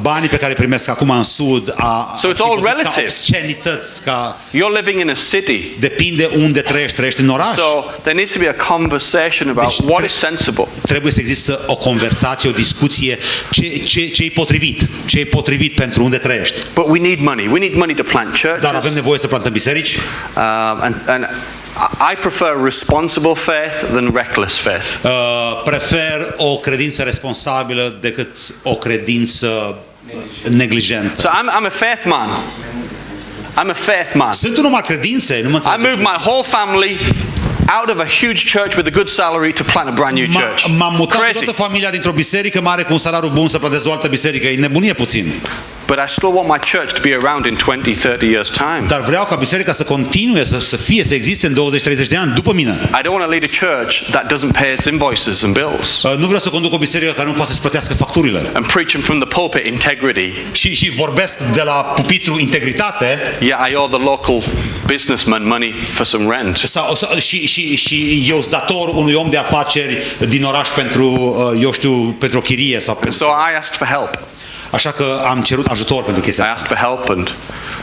banii pe care îi primesc acum în sud So it's all ca relative. obscenități, ca You're living in a city, depinde unde trăiești în oraș. so there needs to be a conversation about what is sensible. Trebuie să există o conversație, o discuție, ce e potrivit, ce e potrivit pentru unde trăiești. But we need money. We need money to plant Dar avem churches. nevoie să plantăm biserici. And I prefer responsible faith than reckless faith. Prefer o credință responsabilă decât o credință neglijentă. So I'm a faith man. I'm a faith man. Sunt un om al credinței, nu mă I înțelegeți? moved my whole family out of a huge church with a good salary to plant a brand new church. M-am mutat cu Crazy. toată familia dintr-o biserică mare cu un salariu bun să plătesc o altă biserică. E nebunie puțin. But I still want my church to be around in 20, 30 years' time. Dar vreau ca biserica să continue, să fie, să existe în 20-30 de ani după mine. I don't want to lead a church that doesn't pay its invoices and bills. Nu vreau să conduc o biserică care nu poate să-și plătească facturile. And preaching from the pulpit integrity. Și vorbesc de la pupitru integritate. Yeah, I owe the local businessman money for some rent. Și eu sunt dator unui om de afaceri din oraș pentru, eu știu, pentru o chirie sau pentru... So I asked for help. Așa că am cerut ajutor pentru I chestia asta. asked for help, and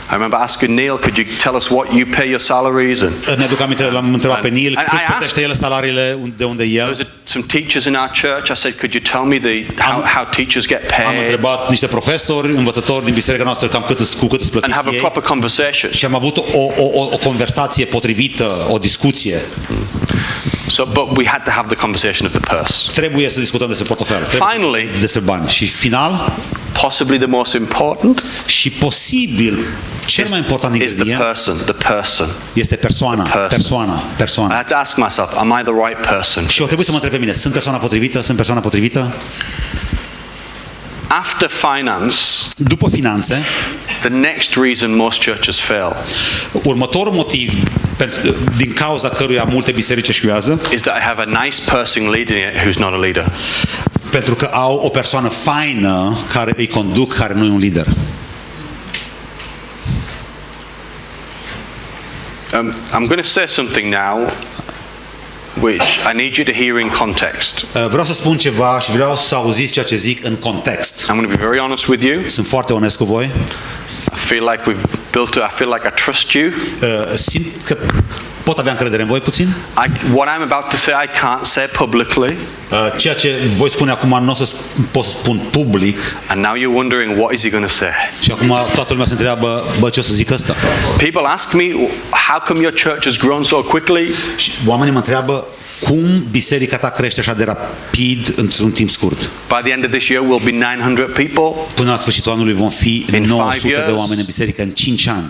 I remember asking Neil, could you tell us what you pay your salaries? And Mi-aduc aminte, l-am întrebat pe Neil And cât I plătește el salariile de unde there el. was some teachers in our church. I said, could you tell me how teachers get Am paid? întrebat niște profesori, învățători din biserica noastră cam cu cât îți And plătiți have a ei. proper conversation. Și am avut o conversație potrivită, o discuție. So, but we had to have the conversation of the purse. Trebuie să discutăm despre portofel. Finally, Despre bani. Și final, possibly the most important și posibil, cel mai important is the ingredient person. The person. este persoana. I Persoana. had to ask myself, am I the right person? Și eu trebuie să mă întreb pe mine, sunt persoana potrivită? Sunt persoana potrivită? After finance, După finanțe, the next reason most churches fail următorul motiv din cauza căruia multe biserici eșuează, is that I have a nice person leading it who's not a leader. pentru că au o persoană faină care îi conduc, care nu e un lider. I'm going to say something now which I need you to hear in context. Vreau să spun ceva și vreau să auziți ceea ce zic în context. I'm going to be very honest with you. Sunt foarte onest cu voi. I feel like I feel like I trust you. Simt că pot avea încredere în voi puțin. What I'm about to say I can't say publicly. Ceea ce voi spune acum nu o să pot să spun public. And now you're wondering what is he going to say. Și acum toată lumea se întreabă, ce o să zic ăsta? People ask me, how come your church has grown so quickly? Și oamenii mă întreabă, cum biserica ta crește așa de rapid într-un timp scurt? By the end of this year we'll be 900 people. Până la sfârșitul anului vom fi In 900 5 de years. oameni în biserică în 5 ani.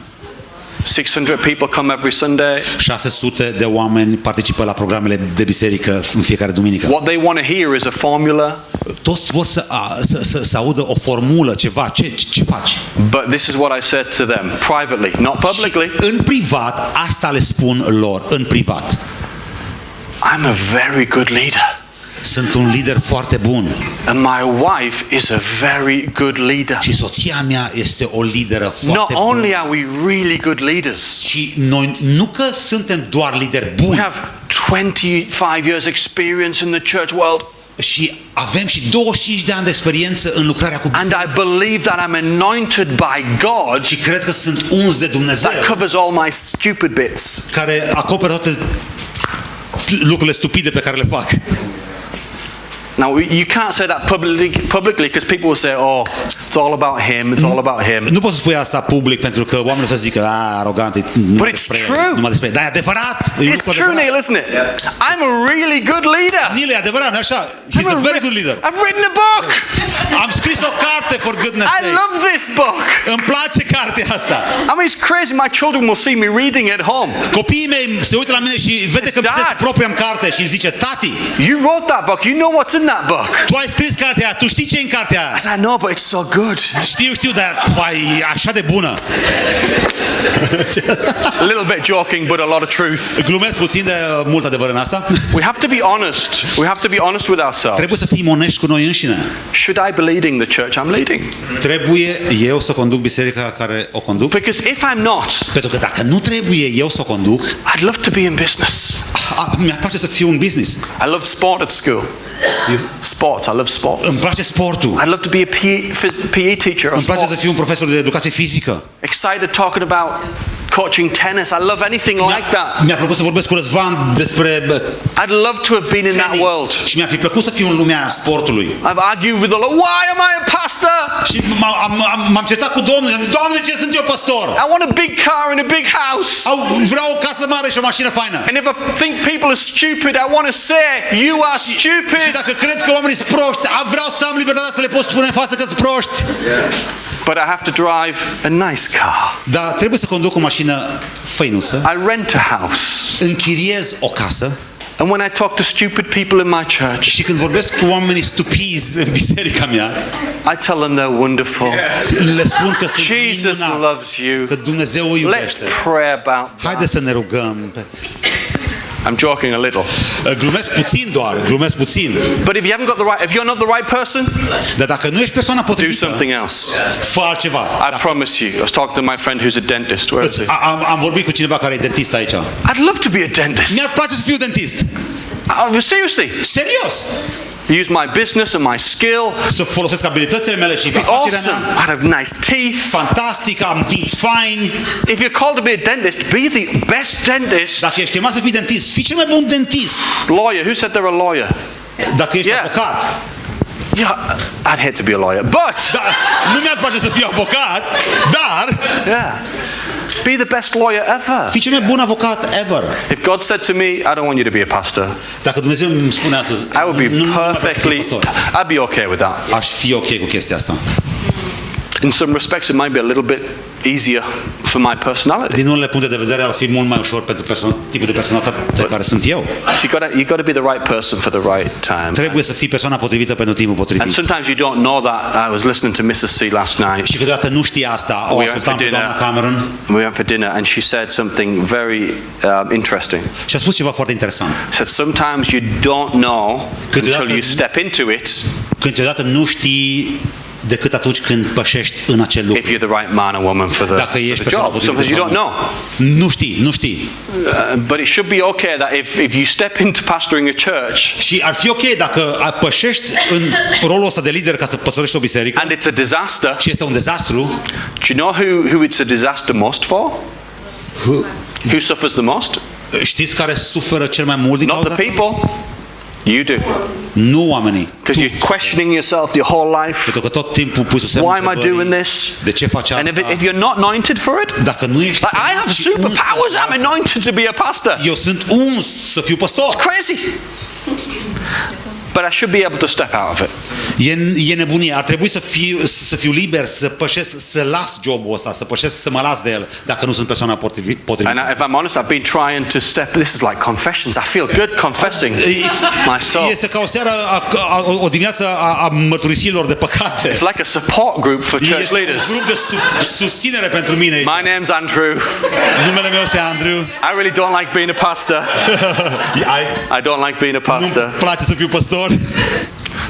600 people come every Sunday. 600 de oameni participă la programele de biserică în fiecare duminică. What they want to hear is a formula. Toți vor să audă o formulă, ceva. Ce faci? But this is what I said to them privately, not publicly. Și în privat, asta le spun lor, în privat. I'm a very good leader. Sunt un lider foarte bun. And my wife is a very good leader. Și soția mea este o lideră Not foarte bună. only are we really good leaders, Și noi nu că suntem doar lideri we buni, have 25 years experience in the church world. și avem și 25 de ani de experiență în lucrarea cu And biserica. I believe that I'm anointed by God. Și cred că sunt uns de Dumnezeu, That covers all my stupid bits. care acoperă toate lucrurile stupide pe care le fac. Now, you can't say that publicly because people will say, oh, It's all about him. It's all about him. Nu poți să spui asta public pentru că oamenii o să zică, arogant, But it's true. numai despre. Dar e adevărat. E It's lucru true, adevărat. Neil, isn't it? I'm a really good leader. Neil, e adevărat, așa. He's a very good leader. I've written a book. Am scris o carte, for goodness I sake. love this book. Îmi place cartea asta. I mean, it's crazy. My children will see me reading it at home. Copiii mei se uită la mine și vede că Dad. citesc propria carte și îmi zice, tati, You wrote that book. You know what's in that book. tu ai scris cartea aia, tu știi ce e în cartea aia? I said, no, but it's so good. Știu, dar e așa de bună. A little bit joking, but a lot of truth. Glumesc puțin de mult adevăr în asta. We have to be honest. We have to be honest with ourselves. Trebuie să fim onești cu noi înșine. Should I be leading the church I'm leading? Trebuie eu să conduc biserica care o conduc? Because if I'm not, Pentru că dacă nu trebuie eu să o conduc, I'd love to be in business. mi-ar place să fiu un business. I love sport at school. Sports. I love sports. Îmi place sportul. I'd love to be a PE teacher or Îmi place să sport. fiu un profesor de educație fizică. Excited talking about coaching tennis. I love anything like that. Mi-a plăcut să vorbesc cu Răzvan despre I'd love to have been in that tenis. world. Și mi-ar fi plăcut să fiu în lumea sportului. I've argued with the Lord. Why am I a pastor? Și m-am certat cu Domnul. Am zis, Doamne, ce sunt eu pastor? I want a big car and a big house. Vreau o casă mare și o mașină faină. And if I think people are stupid, I want to say, you are Și stupid. dacă cred că oamenii sunt proști, vreau să am libertatea să le pot spune în față că sunt proști. But I have to drive a nice car. Dar trebuie să conduc o mașină făinuță. I rent a house. Închiriez o casă. And when I talk to stupid people in my church, Și când vorbesc cu oamenii stupizi în biserica mea, I tell them they're wonderful. le spun că sunt Jesus minunat, loves you. că Dumnezeu o Let's iubește. pray about that. Haideți să ne rugăm. I'm joking a little. Glumesc puțin doar, glumesc puțin. But if you haven't got the right, if you're not the right person, Dar dacă nu ești persoana do potrivită, something else. fă altceva. I promise you. I was talking to my friend who's a dentist. Where is he? Am vorbit cu cineva care e dentist aici. I'd love to be a dentist. Mi-ar place să fiu dentist. Seriously. Serios. Use my business and my skill. Să folosesc abilitățile mele și Be afacerea awesome. mea. I'd have nice teeth. Fantastic, am dinți faini. If you're called to be a dentist, be the best dentist. Dacă ești chemat să fii dentist, fii cel mai bun dentist. Lawyer. Who said they're a lawyer? Dacă ești Yeah. avocat. Yeah, I'd hate to be a lawyer, but Da, nu mi-ar place să fiu avocat, dar yeah, be the best lawyer ever. fii cel mai bun avocat ever. If God said to me, I don't want you to be a pastor, Dacă Dumnezeu îmi spune astăzi, I would be nu mai vreau să fiu perfectly, pastor, I'd be okay with that. aș fi ok cu chestia asta. In some respects, it might be a little bit easier for my personality. Din unele puncte de vedere ar fi mult mai ușor pentru tipul de personalitate care sunt eu. So you got to be the right person for the right time. Trebuie să fii persoana potrivită pentru timpul And potrivit. sometimes you don't know that. I was listening to Mrs. C last night. Și câteodată nu știi asta. O We went ascultam for pe doamna dinner. Cameron We went for dinner, and she said something very interesting. și a spus ceva foarte interesant. She said sometimes you don't know Câteodată- until you step into it Câteodată nu știi decât atunci când pășești în acel if lucru. you're the right man or woman for Dacă the ești persoana job. potrivită Sometimes you don't sau know. nu. Nu știi. But it should be okay that if you step into pastoring a church Și ar fi ok dacă pășești în rolul ăsta de lider ca să păstorești o biserică and it's a disaster, și este un dezastru, do you know who it's a disaster most for? Who suffers the most? știți care suferă cel mai mult din Not cauza the asta? people. You do. Nu oamenii. Because you're questioning yourself your whole life. Pentru că tot timpul pui sub semnul Why am I întrebării, doing this? de ce faci And asta? if you're not anointed for it, Dacă nu ești like I have și superpowers, uns- I'm anointed to be a pastor. Eu sunt uns să fiu pastor. Crazy. But I should be able to step out of it. E nebunie. Ar trebui să fiu liber, să pășesc, să las jobul ăsta, să pășesc, să mă las de el, dacă nu sunt persoana potrivită. And if I'm honest, I've been trying to step. This is like confessions. I feel good confessing my soul. Este ca o seară, o dimineață a mărturisirilor de păcate. It's like a support group for church Este un leaders. grup de susținere pentru mine aici. My name's Andrew. Numele meu este Andrew. I really don't like being a pastor. I don't like being a pastor. Nu-mi place să fiu pastor.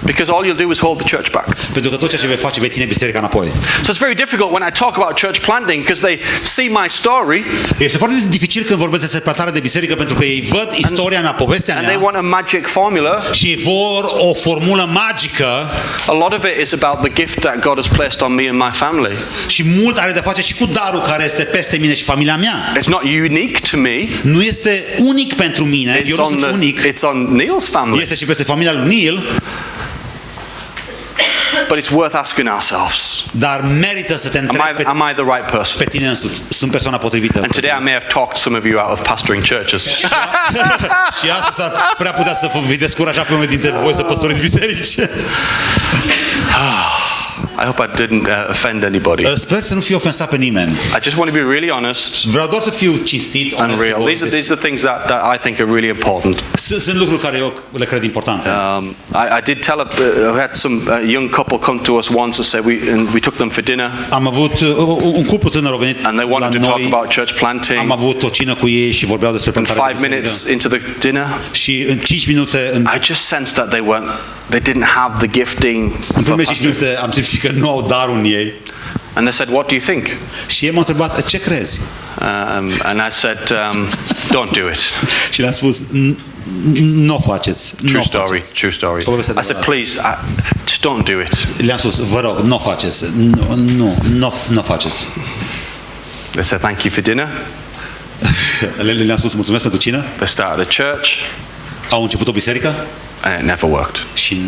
Because all you'll do is hold the church back. Pentru că tot ceea ce vei face, vei ține biserica înapoi. So it's very difficult when I talk about church planting because they see my story Este foarte dificil când vorbesc despre plantarea de biserică pentru că ei văd istoria mea, povestea and they mea want a magic formula. și vor o formulă magică A lot of it is about the gift that God has placed on me and my family. și mult are de face și cu darul care este peste mine și familia mea. It's not unique to me. Nu este unic pentru mine, eu nu sunt unic. It's on Neil's family. Este și peste familia lui Neil. But it's worth asking ourselves, Dar merită să te întrebi am I the right person? pe tine însuți. Sunt persoana potrivită. And today I may have talked some of you out of pastoring churches. Și astăzi ar prea putea să vi descuraja pe unul dintre voi să păstoriți biserici. I hope I didn't offend anybody. Sper să nu fiu ofensat pe nimeni. I just want to be really honest Vreau doar să fiu cinstit, and onest. real. These are things that I think are really important. Sunt lucruri care eu le cred importante. I did tell we had some young couple come to us once and said we took them for dinner. Am avut un cuplu tânăr a venit And they la wanted to talk noi. about church planting. Am avut o cină cu ei și vorbeau despre And plantarea 5 de minutes biserică. into the dinner, Și în 5 minute, I just sensed that they didn't have the gifting. în primele 5 minute am simțit că nu au darul în ei. And they said, "What do you think?" Și ei m-au întrebat, ce crezi? And I said, "Don't do it." Și le-am spus, nu o faceți. True story. True story. Poveste I said, adevărată. "Please, just don't do it." Le-am spus, vă rog, nu o faceți. Nu o faceți. They said, "Thank you for dinner." Le-am spus, mulțumesc pentru cină. They started a church, Au început o biserică and it never worked. și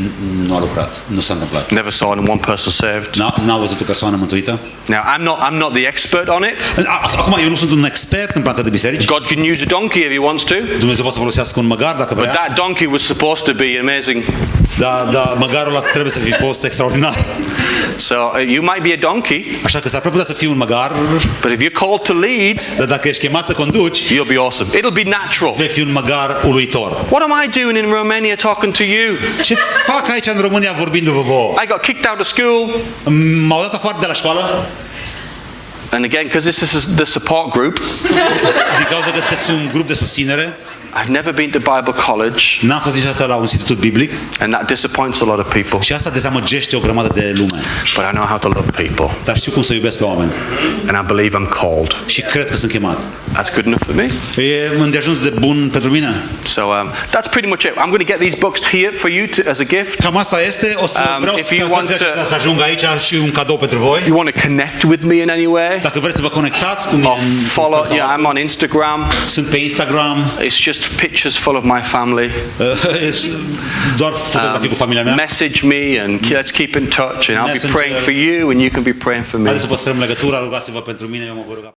nu a lucrat. Nu s-a întâmplat. Never saw one person saved. N-au văzut o persoană mântuită. Now, I'm not the expert on it. Acum, eu nu sunt un expert în plantarea de biserici. God can use a donkey if He wants to. Dumnezeu poate să folosească un măgar dacă But vrea. that donkey was supposed to be amazing. Dar măgarul ăla trebuie să fi fost extraordinar. So you might be a donkey, Așa că s-ar putea să fii un măgar, but if you're called to lead, dar dacă ești chemat să conduci, you'll be awesome. It'll be natural. vei fi un măgar uluitor. What am I doing in Romania talking to you? Ce fac aici în România vorbindu-vă vouă? I got kicked out of school. M-au dat afară de la școală And again, because this is the support group, din cauza că sunteți un grup de susținere. I've never been to Bible college, N-am fost niciodată la un institut biblic and that disappoints a lot of people. și asta dezamăgește o grămadă de lume. But I know how to love people, Dar știu cum să iubesc pe oameni and I believe I'm called. și cred că sunt chemat. That's good enough for me. E îndeajuns de bun pentru mine. So that's pretty much it. I'm going to get these books here for you as a gift. Cam asta este. O să vreau if you want să ajung aici și un cadou pentru voi. If you want to connect with me in any way, Dacă vreți să vă conectați cu mine, or follow, yeah, I'm on Instagram. sunt pe Instagram, It's just pictures full of my family. doar fotografii cu familia mea. Message me and let's keep in touch, and I'll be Messenger. praying for you, and you can be praying for me. Haideți să păstrăm legătura, rugați-vă pentru mine, eu mă voi ruga.